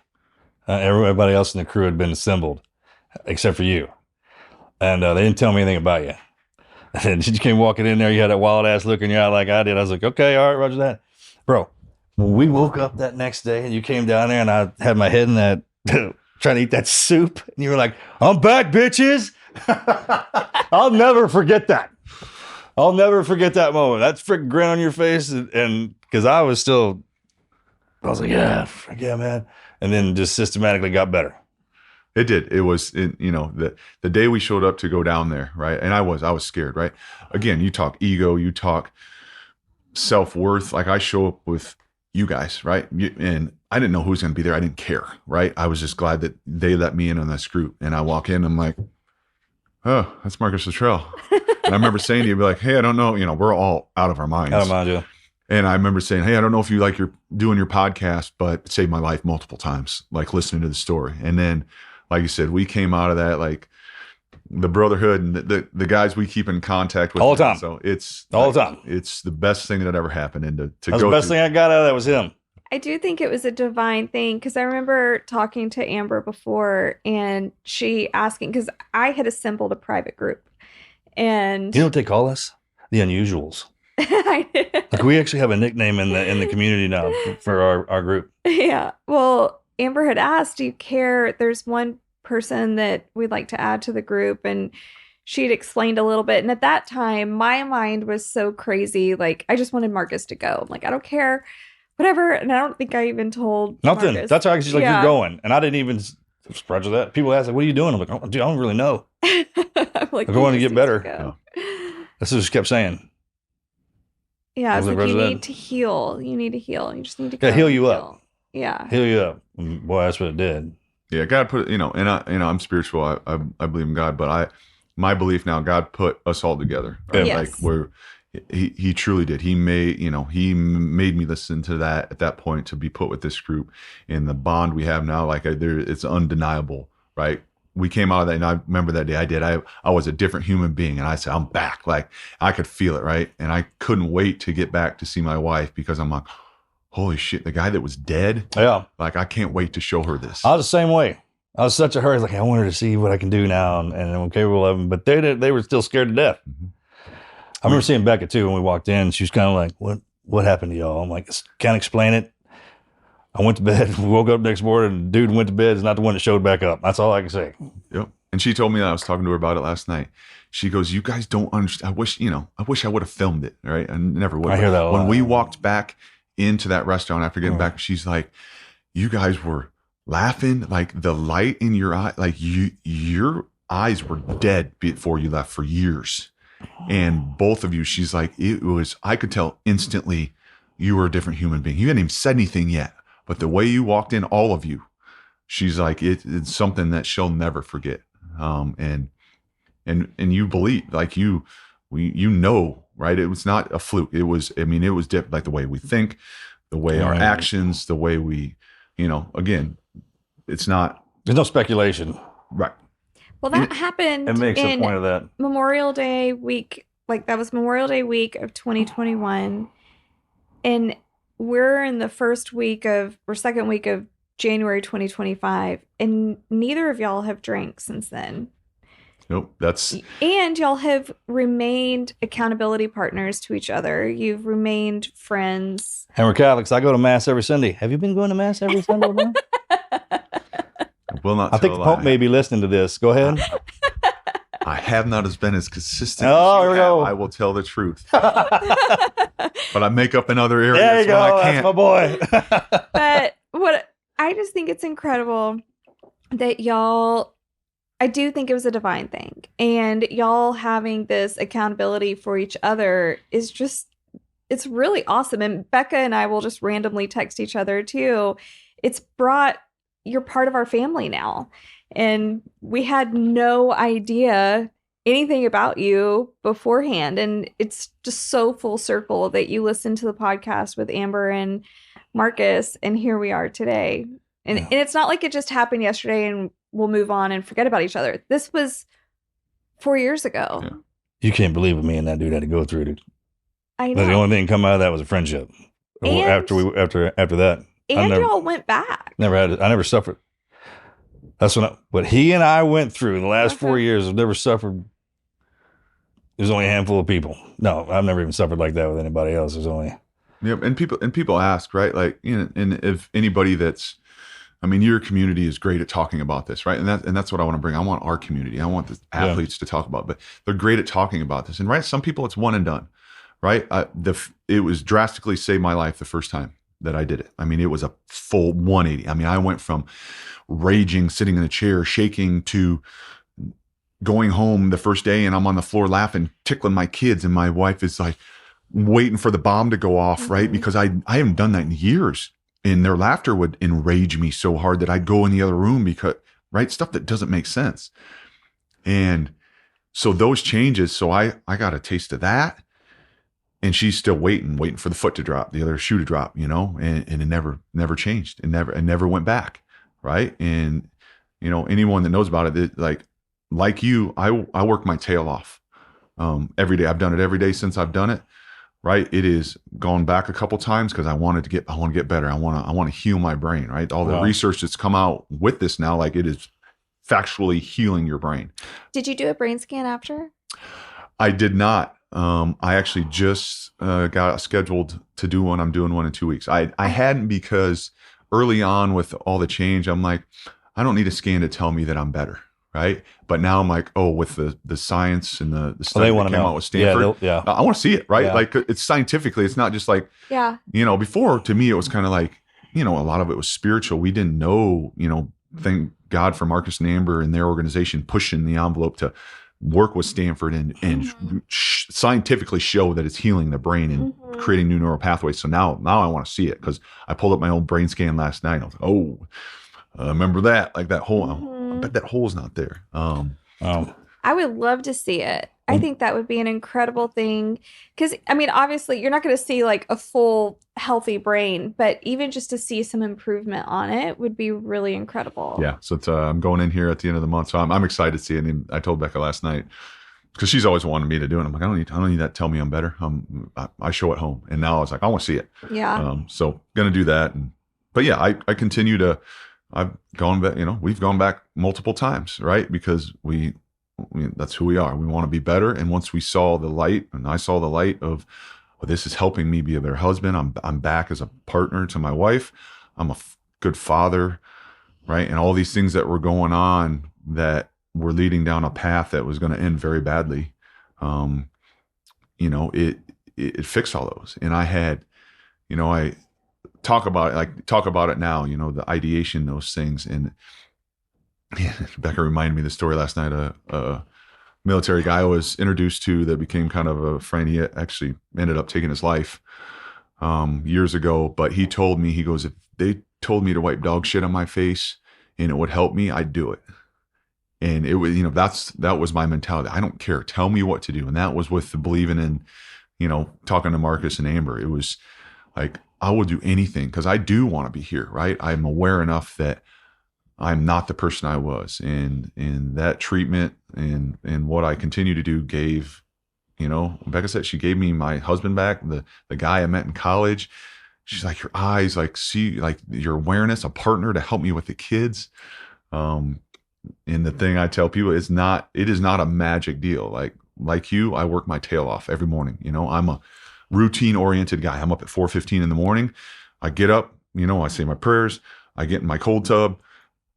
Everybody else in the crew had been assembled except for you. And they didn't tell me anything about you. And you came walking in there, you had that wild ass look in your eye like I did. I was like, okay, all right, roger that. Bro, when we woke up that next day and you came down there and I had my head in that, trying to eat that soup, and you were like, I'm back, bitches. I'll never forget that. I'll never forget that moment. That freaking grin on your face. And because I was like, yeah, man. And then just systematically got better. It did. It was, the day we showed up to go down there, right? And I was scared, right? Again, you talk ego, you talk self-worth. Like, I show up with you guys, right? And I didn't know who was going to be there. I didn't care, right? I was just glad that they let me in on this group. And I walk in, I'm like, oh, that's Marcus Luttrell. And I remember saying to you, be like, hey, I don't know, we're all out of our minds. Out of mind, yeah. And I remember saying, hey, I don't know if you like doing your podcast, but it saved my life multiple times, like listening to the story. And then, like you said, we came out of that, like the brotherhood and the guys we keep in contact with all the time. So it's all the time. It's the best thing that ever happened. And to that's go the best thing I got out of that was him. I do think it was a divine thing, because I remember talking to Amber before and she asking, because I had assembled a private group. And you know what they call us? The Unusuals. Like, we actually have a nickname in the community now for our group. Yeah. Well, Amber had asked, do you care? There's one person that we'd like to add to the group. And she'd explained a little bit. And at that time, my mind was so crazy. Like, I just wanted Marcus to go. I'm like, I don't care, whatever. And I don't think I even told nothing. Marcus. That's how she's like, you're going. And I didn't even surprise that. People ask, like, what are you doing? I'm like, oh, dude, I don't really know. I'm like, I'm going to get better. Go. That's what she kept saying. Yeah, it's like, you need to heal. You need to heal. You just need to go heal you up. Yeah. Heal you up. Boy, that's what it did. Yeah, God put it, and I'm spiritual. I believe in God, but my belief now, God put us all together. Right? Yes. Like, where He truly did. He made me listen to that at that point to be put with this group, and the bond we have now, like it's undeniable, right? We came out of that, and I remember that day I was a different human being, and I said, I'm back. Like I could feel it, right? And I couldn't wait to get back to see my wife, because I'm like, holy shit, the guy that was dead. Yeah. Like I can't wait to show her this. I was the same way. I was such a hurry. Like I wanted to see what I can do now, and I'm capable of them, but they were still scared to death. Mm-hmm. I remember seeing Becca too when we walked in. She was kind of like, what happened to y'all? I'm like, can't explain it. I went to bed, woke up next morning, and the dude went to bed is not the one that showed back up. That's all I can say. Yep. And she told me that. I was talking to her about it last night. She goes, you guys don't understand. I wish I would have filmed it, right? I never would. I hear that a lot. When we walked back into that restaurant after getting back, she's like, you guys were laughing, like the light in your eye, like your eyes were dead before you left for years. And both of you, she's like, I could tell instantly you were a different human being. You hadn't even said anything yet, but the way you walked in, all of you, she's like, it's something that she'll never forget. And you believe, like you know, right? It was not a fluke. It was different, like the way we think, the way our actions, the way we, again, it's not. There's no speculation. Right. Well, that happened. It makes a point of that. Memorial Day week, like that was Memorial Day week of 2021. And we're in the second week of January 2025. And neither of y'all have drank since then. Nope. And y'all have remained accountability partners to each other. You've remained friends. And we're Catholics. I go to Mass every Sunday. Have you been going to Mass every Sunday? Will not. I think the Pope may be listening to this. Go ahead. I have not been as consistent. Oh, here we go. I will tell the truth, but I make up in other areas. There you go. I can't. That's my boy. But what I just think it's incredible that y'all. I do think it was a divine thing, and y'all having this accountability for each other is it's really awesome. And Becca and I will just randomly text each other too. You're part of our family now. And we had no idea anything about you beforehand. And it's just so full circle that you listened to the podcast with Amber and Marcus, and here we are today. And it's not like it just happened yesterday and we'll move on and forget about each other. This was 4 years ago. Yeah. You can't believe what me and that dude had to go through. I know. The only thing come out of that was a friendship. And, after that. And y'all went back. I never suffered. That's what he and I went through in the last 4 years. I've never suffered. There's only a handful of people. No, I've never even suffered like that with anybody else. There's only. Yeah, and people ask, right? Like, and if anybody your community is great at talking about this, right? And that's what I want to bring. I want our community. I want the athletes to talk about, but they're great at talking about this. And right, some people it's one and done, right? It was drastically saved my life the first time that I did it. It was a full 180. I went from raging, sitting in a chair, shaking, to going home the first day and I'm on the floor laughing, tickling my kids, and my wife is like waiting for the bomb to go off, right? Because I haven't done that in years. And their laughter would enrage me so hard that I'd go in the other room because, right, stuff that doesn't make sense. And so those changes, so I got a taste of that. And she's still waiting for the foot to drop, the other shoe to drop, and it never changed. It never went back, right? And, anyone that knows about it, like you, I work my tail off every day. I've done it every day since I've done it. Right. It is gone back a couple times because I want to get better. I want to heal my brain. Right. All the research that's come out with this now, like it is factually healing your brain. Did you do a brain scan after? I did not. I actually just got scheduled to do one. I'm doing one in 2 weeks. I hadn't, because early on with all the change, I'm like, I don't need a scan to tell me that I'm better. Right. But now I'm like, with the science and the study that came out with Stanford, I want to see it. Right. Yeah. Like it's scientifically, it's not just like, before to me, it was kind of like, a lot of it was spiritual. We didn't know, thank God for Marcus and Amber and their organization pushing the envelope to work with Stanford and scientifically show that it's healing the brain and creating new neural pathways. So now I want to see it, because I pulled up my old brain scan last night. I was like, remember that? Like that hole. I bet that hole's not there. I would love to see it. I think that would be an incredible thing because, I mean, obviously you're not going to see like a full healthy brain, but even just to see some improvement on it would be really incredible. Yeah. So I'm going in here at the end of the month. So I'm excited to see it. And I told Becca last night, because she's always wanted me to do it. I'm like, I don't need that to tell me I'm better. I show at home. And now I was like, I want to see it. Yeah. So going to do that. But yeah, I continue to, I've gone back, we've gone back multiple times, right? Because that's who we are. We want to be better. And once we saw the light, and I saw the light of, well, this is helping me be a better husband. I'm back as a partner to my wife. I'm a good father, right? And all these things that were going on that were leading down a path that was going to end very badly. It fixed all those. And I had, I talk about it now, the ideation, those things. And yeah, Becca reminded me of the story last night. A military guy I was introduced to that became kind of a friend. He actually ended up taking his life years ago. But he told me, he goes, if they told me to wipe dog shit on my face and it would help me, I'd do it. And it was, that was my mentality. I don't care. Tell me what to do. And that was with the believing in, talking to Marcus and Amber. It was like, I will do anything because I do want to be here, right? I'm aware enough that I'm not the person I was. And that treatment and what I continue to do gave, Becca said, she gave me my husband back, the guy I met in college. She's like, your eyes, like, see, like your awareness, a partner to help me with the kids. And the thing I tell people is it is not a magic deal. Like you, I work my tail off every morning. I'm a routine oriented guy. I'm up at 4:15 in the morning. I get up, I say my prayers. I get in my cold tub.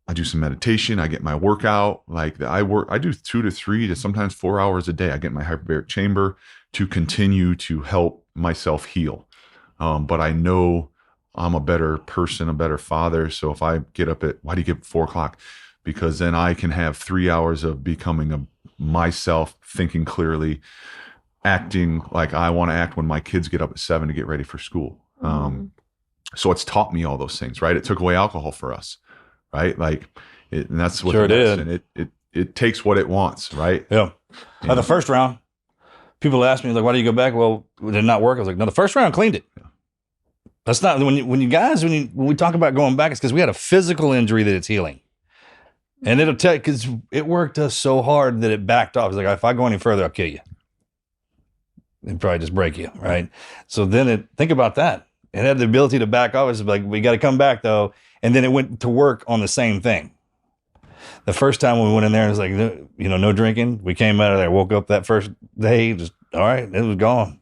I do some meditation. I get my workout. I do 2 to 3 to sometimes 4 hours a day. I get in my hyperbaric chamber to continue to help myself heal. But I know I'm a better person, a better father. So if I get up why do you get up at 4 o'clock? Because then I can have 3 hours of becoming myself, thinking clearly, acting like I want to act when my kids get up at 7 to get ready for school. So it's taught me all those things, right? It took away alcohol for us, right? And that's what it did. And it takes what it wants, right? Yeah. The first round, people ask me, like, why do you go back? Well, did it not work? I was like, no, the first round cleaned it. Yeah. That's not, when we talk about going back, it's because we had a physical injury that it's healing. And it'll take, because it worked us so hard that it backed off. It's like, if I go any further, I'll kill you. It'd probably just break you, right? So then think about that. It had the ability to back off. It's like, we got to come back, though. And then it went to work on the same thing. The first time we went in there, it was like, no drinking. We came out of there, woke up that first day, just, all right, it was gone.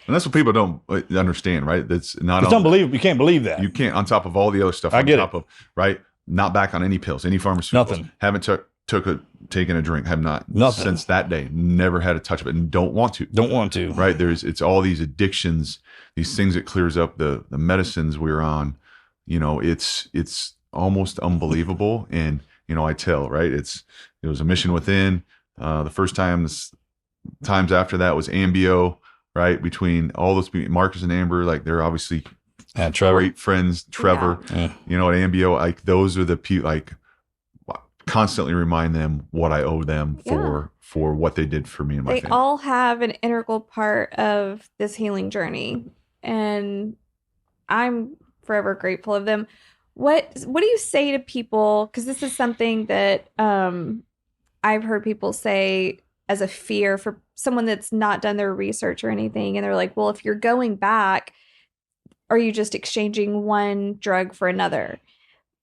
And that's what people don't understand, right? It's unbelievable. You can't believe that. You can't, on top of all the other stuff. I get it. Right? Not back on any pills, any pharmaceuticals. Nothing. Haven't taken a drink. Have not. Nothing. Since that day. Never had a touch of it and don't want to. Don't want to. Right? It's all these addictions, these things that clears up the medicines we're on. It's almost unbelievable. And, I tell, right? It was a mission within. The first times after that was Ambio, right? Between all those people, Marcus and Amber, like they're obviously great friends. Trevor, yeah. At Ambio, like those are the people, like constantly remind them what I owe them for what they did for me and my family. They all have an integral part of this healing journey, and I'm forever grateful of them. What do you say to people? Because this is something that I've heard people say as a fear for someone that's not done their research or anything. And they're like, well, if you're going back, are you just exchanging one drug for another?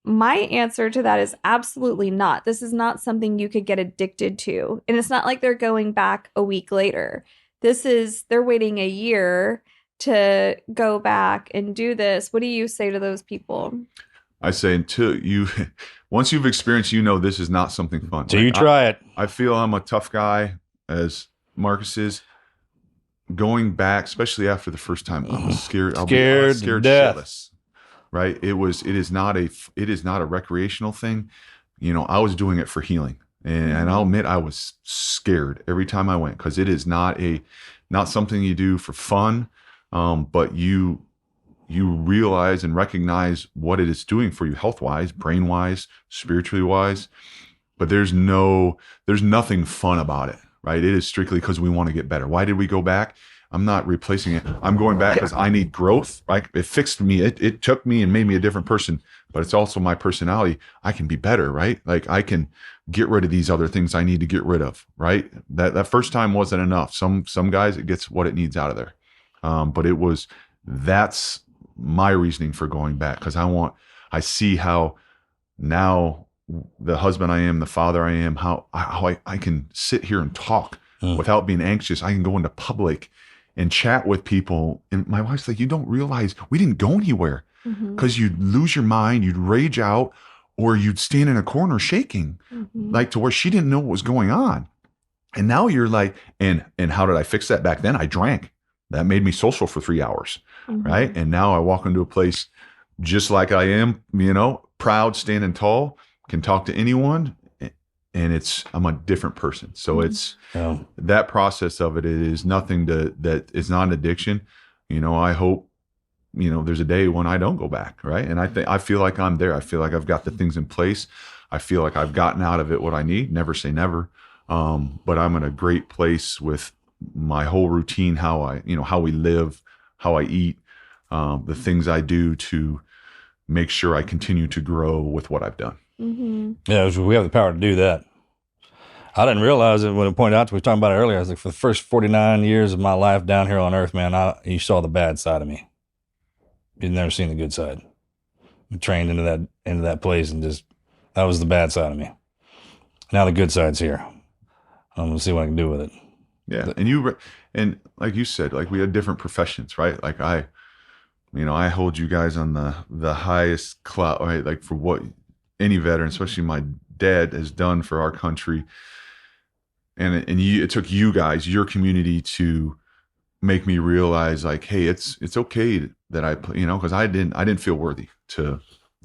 My answer to that is absolutely not. This is not something you could get addicted to. And it's not like they're going back a week later. They're waiting a year to go back and do this. What do you say to those people? I say once you've experienced, this is not something fun. So you try it. I feel I'm a tough guy, as Marcus is. Going back, especially after the first time, I'm scared. Scared shitless. Right? It is not a recreational thing. I was doing it for healing, and I'll admit I was scared every time I went, because it is not something you do for fun, but you realize and recognize what it is doing for you health wise, brain wise, spiritually wise. But there's nothing fun about it. right? It is strictly because we want to get better. Why did we go back? I'm not replacing it. I'm going back because I need growth, right? It fixed me. It took me and made me a different person, but it's also my personality. I can be better, right? Like I can get rid of these other things I need to get rid of, right? That first time wasn't enough. Some guys, it gets what it needs out of there. But that's my reasoning for going back, because I see how now the husband I am, the father I am, how I can sit here and talk without being anxious. I can go into public and chat with people. And my wife's like, you don't realize we didn't go anywhere, because you'd lose your mind, you'd rage out, or you'd stand in a corner shaking, like to where she didn't know what was going on. And now you're like, and how did I fix that? Back then I drank. That made me social for 3 hours, right? And now I walk into a place just like I am, proud, standing tall, can talk to anyone, and I'm a different person. So it's that process of it is nothing that is not an addiction. I hope, there's a day when I don't go back, right? And I feel like I'm there. I feel like I've got the things in place. I feel like I've gotten out of it what I need. Never say never. But I'm in a great place with my whole routine, how we live, how I eat, the things I do to make sure I continue to grow with what I've done. Yeah, we have the power to do that. I didn't realize it when it pointed out to me, we were talking about it earlier. I was like, for the first 49 years of my life down here on earth, man, you saw the bad side of me. You'd never seen the good side. I trained into that place, and that was the bad side of me. Now the good side's here. I'm gonna see what I can do with it. Yeah, and like you said, like we had different professions, right? Like I hold you guys on the highest clout, right? Like for what any veteran, especially my dad, has done for our country. And it took you guys, your community, to make me realize, like, hey, it's okay that I, because I didn't feel worthy to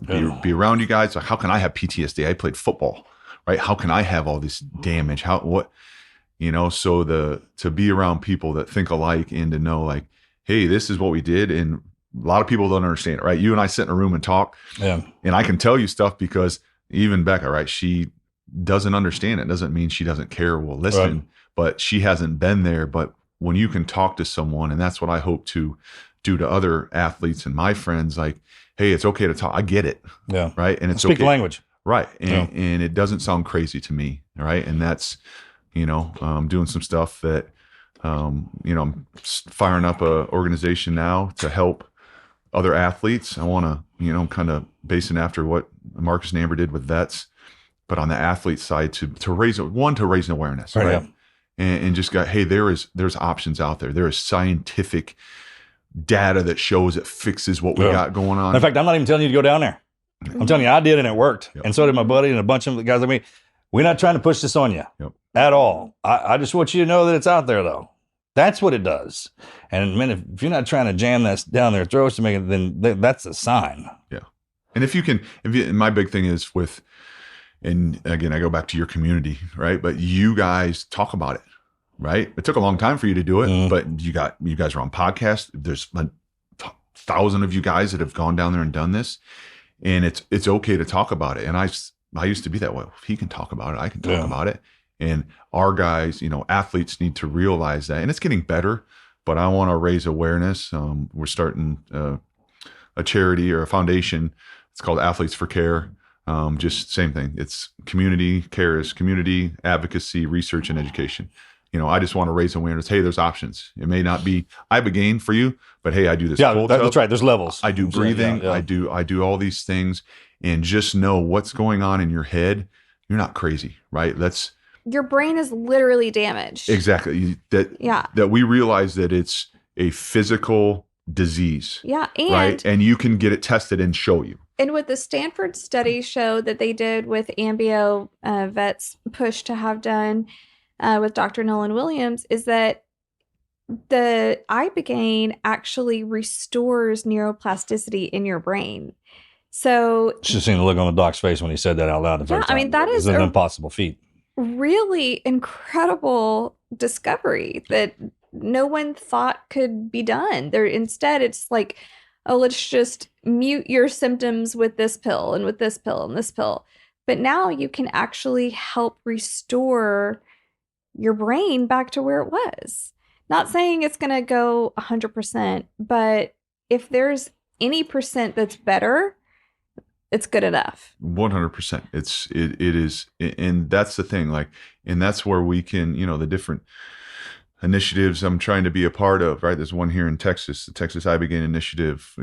be around you guys. Like, how can I have PTSD? I played football, right? How can I have all this damage? So to be around people that think alike and to know, like, hey, this is what we did. And a lot of people don't understand it, right? You and I sit in a room and talk, and I can tell you stuff because even Becca, right? She doesn't understand it. Doesn't mean she doesn't care. Will listen, but she hasn't been there. But when you can talk to someone, and that's what I hope to do to other athletes and my friends, like, hey, it's okay to talk. I get it. Yeah. Right. And it's speak okay. language. Right. And it doesn't sound crazy to me. Right. And that's, doing some stuff that, I'm firing up a organization now to help other athletes. I want to, I'm kind of basing after what Marcus and Amber did with vets, but on the athlete side to raise an awareness, right? And just hey, there's options out there. There is scientific data that shows it fixes what we got going on. In fact, I'm not even telling you to go down there. I'm telling you, I did, and it worked. And so did my buddy and a bunch of the guys like me. We're not trying to push this on you at all. I just want you to know that it's out there, though. That's what it does. And man, if you're not trying to jam that down their throats to make it, then that's a sign. Yeah. And my big thing is and again, I go back to your community, right? But you guys talk about it, right? It took a long time for you to do it, but you guys are on podcasts. There's 1,000 of you guys that have gone down there and done this, and it's okay to talk about it. And I used to be that way. If he can talk about it, I can talk about it. And our guys, athletes need to realize that, and it's getting better, but I want to raise awareness. We're starting a charity or a foundation. It's called Athletes for Care. Just same thing. It's community care is community advocacy, research, and education. I just want to raise awareness. Hey, there's options. It may not be Ibogaine for you, but hey, I do this. Yeah, that's right. There's levels. I do breathing. I do all these things, and just know what's going on in your head. You're not crazy, right? Your brain is literally damaged. Exactly. That we realize that it's a physical disease. Yeah. And you can get it tested and show you. And what the Stanford study showed that they did with Ambio vets push to have done with Dr. Nolan Williams is that the Ibogaine actually restores neuroplasticity in your brain. So just seen the look on the doc's face when he said that out loud the first time. I mean, that is an impossible feat. Really incredible discovery that no one thought could be done. Instead, it's like, oh, let's just mute your symptoms with this pill and with this pill and this pill. But now you can actually help restore your brain back to where it was. Not saying it's going to go 100%, but if there's any percent that's better, it's good enough. 100%. It is. And that's the thing, like, and that's where we can, the different initiatives I'm trying to be a part of, right? There's one here in Texas, the Texas I Begin initiative,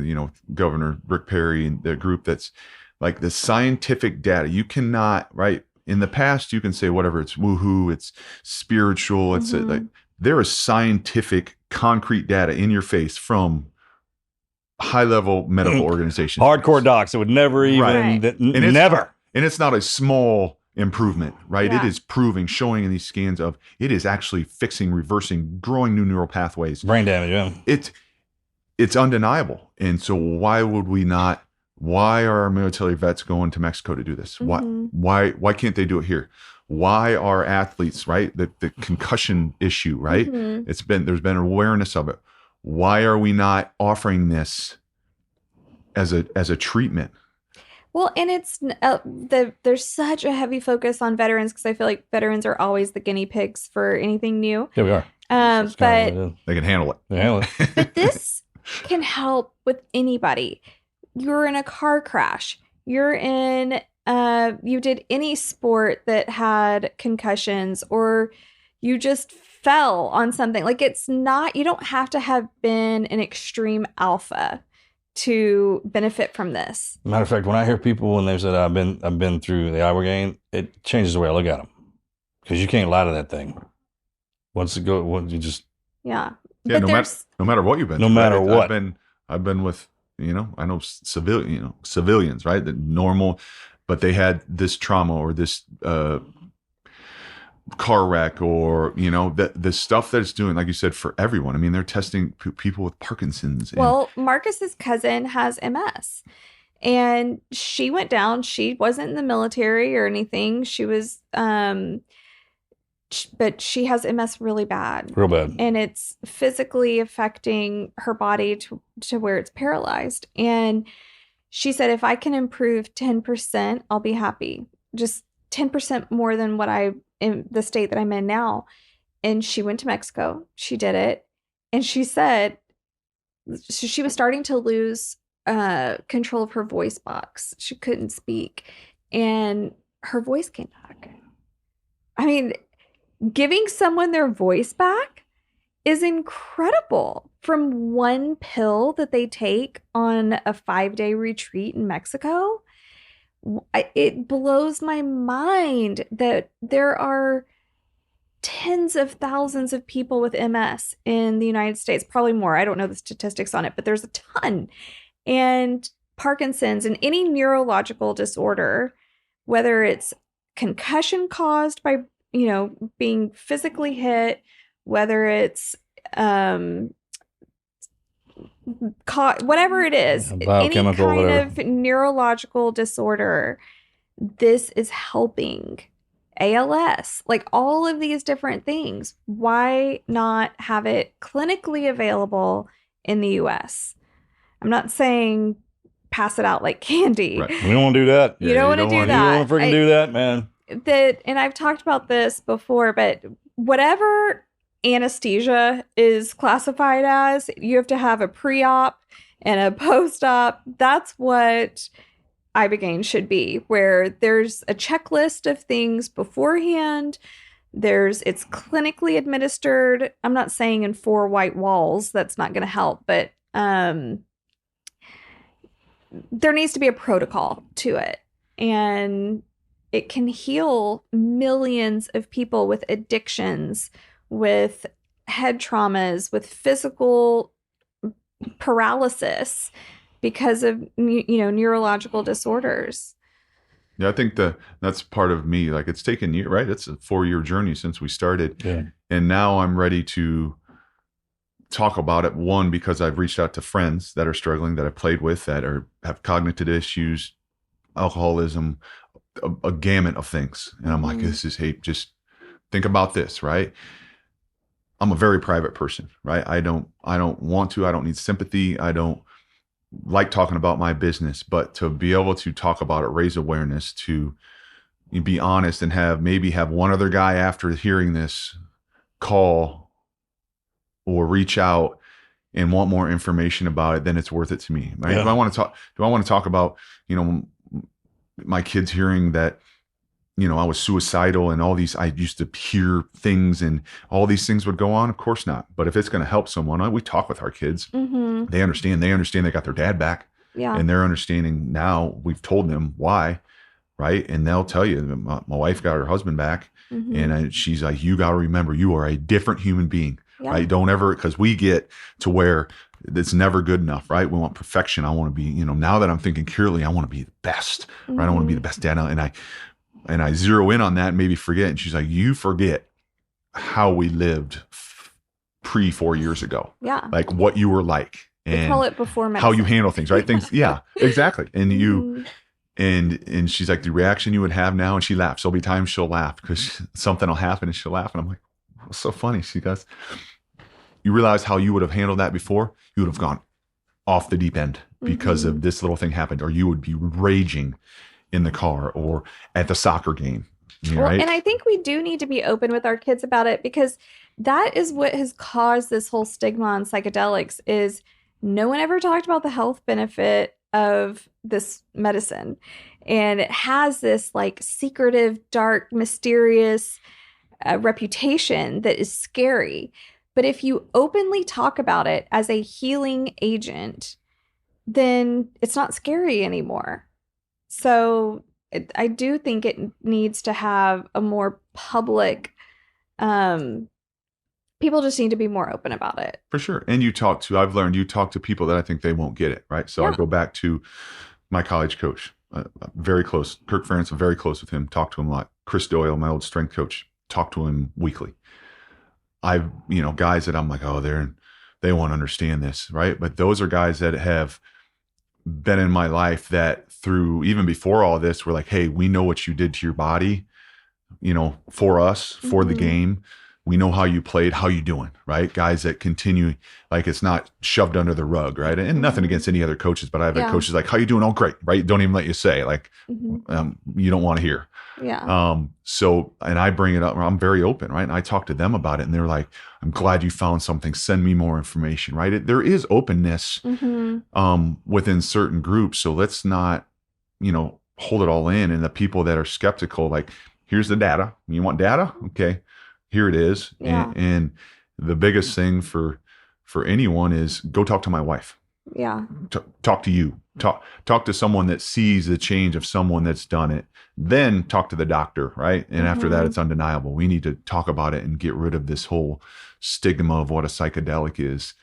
Governor Rick Perry and the group that's like the scientific data. You cannot, right? In the past, you can say whatever, it's woohoo, it's spiritual, it's like there is scientific, concrete data in your face from high-level medical organizations. Hardcore docs that would never even, Right. never. And it's not a small improvement, right? Yeah. It is proving, showing in these scans of it is actually fixing, reversing, growing new neural pathways. Brain damage, yeah. It's undeniable. And so why would we not? Why are our military vets going to Mexico to do this? Why can't they do it here? Why are athletes, right? The concussion issue, right? There's been awareness of it. Why are we not offering this as a treatment? Well, and it's there's such a heavy focus on veterans because I feel like veterans are always the guinea pigs for anything new. Here we are. But They can handle it. They handle it. but this can help with anybody. You're in a car crash. You're in you did any sport that had concussions, or you just fell on something. Like, it's not, you don't have to have been an extreme alpha to benefit from this. Matter of fact, when I hear people when they said I've been through the Iowa game, it changes the way I look at them, because you can't lie to that thing. Once it go, you just Yeah. Yeah, But no matter what you've been. No matter what. I've been with, I know civilians, right? The normal, but they had this trauma or this car wreck, or the stuff that it's doing, like you said, for everyone. I mean, they're testing people with Parkinson's. Well, Marcus's cousin has MS, and she went down. She wasn't in the military or anything. She was, but she has MS really bad. real bad. And it's physically affecting her body to where it's paralyzed. And she said, if I can improve 10%, I'll be happy. Just 10% more than what in the state that I'm in now. And she went to Mexico. She did it. And she said she was starting to lose control of her voice box. She couldn't speak. And her voice came back. I mean, giving someone their voice back is incredible from one pill that they take on a 5-day retreat in Mexico. It blows my mind that there are tens of thousands of people with MS in the United States, probably more. I don't know the statistics on it, but there's a ton. And Parkinson's and any neurological disorder, whether it's concussion caused by being physically hit, whether it's whatever it is, any kind of neurological disorder, this is helping. ALS, like all of these different things. Why not have it clinically available in the US? I'm not saying pass it out like candy. Right. We don't want to do that. You don't want to do that. You don't want to freaking do that, man. And I've talked about this before, but whatever anesthesia is classified as, you have to have a pre-op and a post-op. That's what ibogaine should be, where there's a checklist of things beforehand. It's clinically administered. I'm not saying in 4 white walls, that's not going to help, but there needs to be a protocol to it. And it can heal millions of people with addictions, with head traumas, with physical paralysis because of neurological disorders. Yeah, I think that's part of me. Like, it's taken years, right? It's a 4-year journey since we started. Yeah. And now I'm ready to talk about it. One, because I've reached out to friends that are struggling, that I've played with, that have cognitive issues, alcoholism, a gamut of things. And I'm like, just think about this, right? I'm a very private person, right? I don't want to, I don't need sympathy. I don't like talking about my business, but to be able to talk about it, raise awareness, to you be honest and have one other guy after hearing this call or reach out and want more information about it, then it's worth it to me. Right? Yeah. Do I want to talk about, my kids hearing that, I was suicidal and all these, I used to hear things and all these things would go on? Of course not. But if it's going to help someone, we talk with our kids. Mm-hmm. They understand they got their dad back. Yeah. And they're understanding now. We've told them why, right? And they'll tell you, my wife got her husband back. Mm-hmm. And she's like, you got to remember, you are a different human being, Yeah. right? Don't ever, because we get to where it's never good enough, right? We want perfection. I want to be, now that I'm thinking clearly, I want to be the best, right? I want to be the best dad. And I zero in on that and maybe forget. And she's like, you forget how we lived pre 4 years ago. Yeah. Like what you were like. They And call it before medicine. how you handle things, right? Things, yeah, exactly. And Mhm. and she's like, the reaction you would have now, and she laughs. There'll be times she'll laugh because something will happen and she'll laugh. And I'm like, what's so funny? She goes, you realize how you would have handled that before? You would have gone off the deep end because of this little thing happened, or you would be raging in the car or at the soccer game. Right? And I think we do need to be open with our kids about it, because that is what has caused this whole stigma on psychedelics is no one ever talked about the health benefit of this medicine. And it has this like secretive, dark, mysterious reputation that is scary. But if you openly talk about it as a healing agent, then it's not scary anymore. So I do think it needs to have a more public, people just need to be more open about it. For sure. And I've learned you talk to people that I think they won't get it, right? So Yeah. I go back to my college coach, very close. Kirk Ferentz, I'm very close with him, talk to him a lot. Chris Doyle, my old strength coach, talk to him weekly. I've, guys that I'm like, oh, they won't understand this, right? But those are guys that have been in my life that through, even before all this, were like, hey, we know what you did to your body, for us, for the game. We know how you played, how you doing, right? Guys that continue, like it's not shoved under the rug, right? And nothing against any other coaches, but I've had coaches like, how you doing? Oh, great, right? Don't even let you say, like, you don't want to hear. Yeah. So, and I bring it up, I'm very open, right? And I talk to them about it and they're like, I'm glad you found something. Send me more information, right? There is openness within certain groups. So let's not, hold it all in. And the people that are skeptical, like, here's the data. You want data? Okay, here it is. Yeah. And the biggest thing for anyone is go talk to my wife. Yeah. Talk to you. Talk to someone that sees the change of someone that's done it. Then talk to the doctor, right? And after that, it's undeniable. We need to talk about it and get rid of this whole stigma of what a psychedelic is,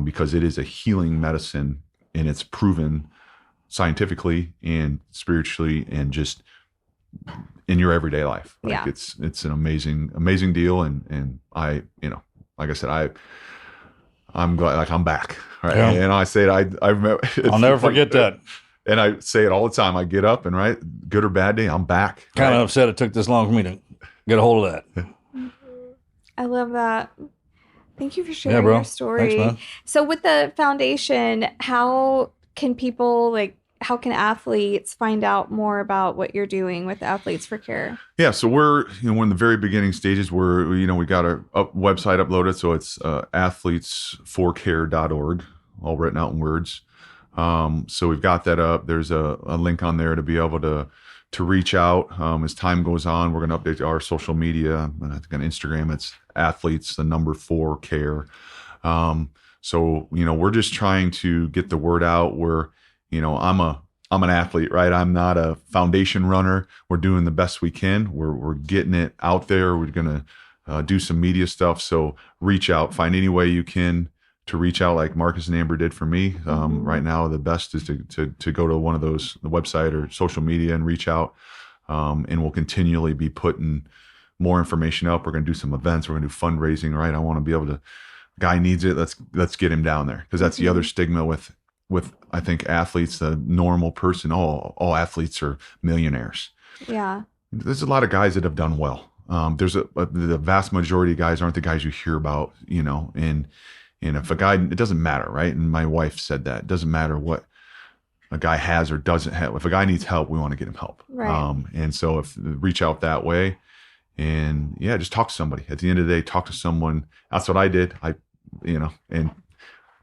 because it is a healing medicine, and it's proven scientifically and spiritually and just in your everyday life. Like it's an amazing deal. And I, like I said, I'm glad, like I'm back. Right. Yeah. And I say it, I'll never forget that. And I say it all the time. I get up and good or bad day, I'm back. Kind of upset it took this long for me to get a hold of that. I love that. Thank you for sharing bro. your story. Thanks, man. So with the foundation, how can athletes find out more about what you're doing with Athletes for Care? Yeah, so we're in the very beginning stages. We're we got our website uploaded, so it's athletesforcare.org, all written out in words. So we've got that up. There's a link on there to be able to reach out. As time goes on, we're going to update our social media. I think on Instagram, it's athletes, the number 4 care. So we're just trying to get the word out. I'm an athlete, right? I'm not a foundation runner. We're doing the best we can. We're getting it out there. We're going to do some media stuff. So reach out, find any way you can to reach out, like Marcus and Amber did for me. Right now, the best is to go to one of those, the website or social media, and reach out. And we'll continually be putting more information up. We're going to do some events. We're going to do fundraising, right? I want to be able to, guy needs it. Let's get him down there. Cause that's the other stigma with I think athletes, the normal person, all athletes are millionaires. Yeah. There's a lot of guys that have done well. There's the vast majority of guys aren't the guys you hear about, and if a guy, it doesn't matter, right? And my wife said that, it doesn't matter what, a guy has or doesn't have. If a guy needs help, we want to get him help. Right. And so if reach out that way, and yeah, just talk to somebody. At the end of the day, talk to someone. That's what I did. And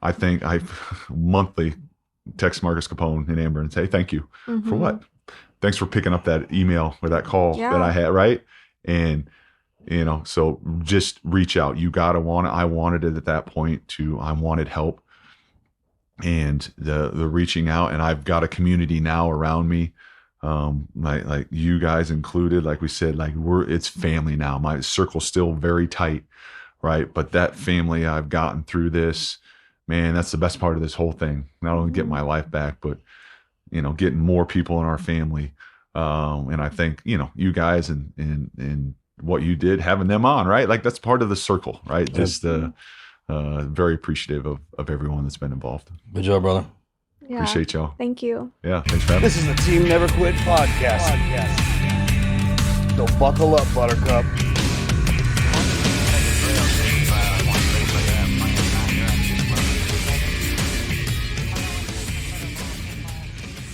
I think I monthly text Marcus Capone and Amber and say, thank you for what? Thanks for picking up that email or that call that I had, right? And, so just reach out. You got to want it. I wanted it at that point I wanted help. And the reaching out, and I've got a community now around me, like you guys included, like we said, like it's family now. My circle's still very tight, right? But that family I've gotten through this, man, that's the best part of this whole thing. Not only get my life back, but getting more people in our family. And I think, you guys and what you did, having them on, right? Like that's part of the circle, right? Just very appreciative of everyone that's been involved. Good job, brother. Yeah. Appreciate y'all. Thank you. Yeah, thanks for having me. This is the Team Never Quit podcast. So buckle up, Buttercup.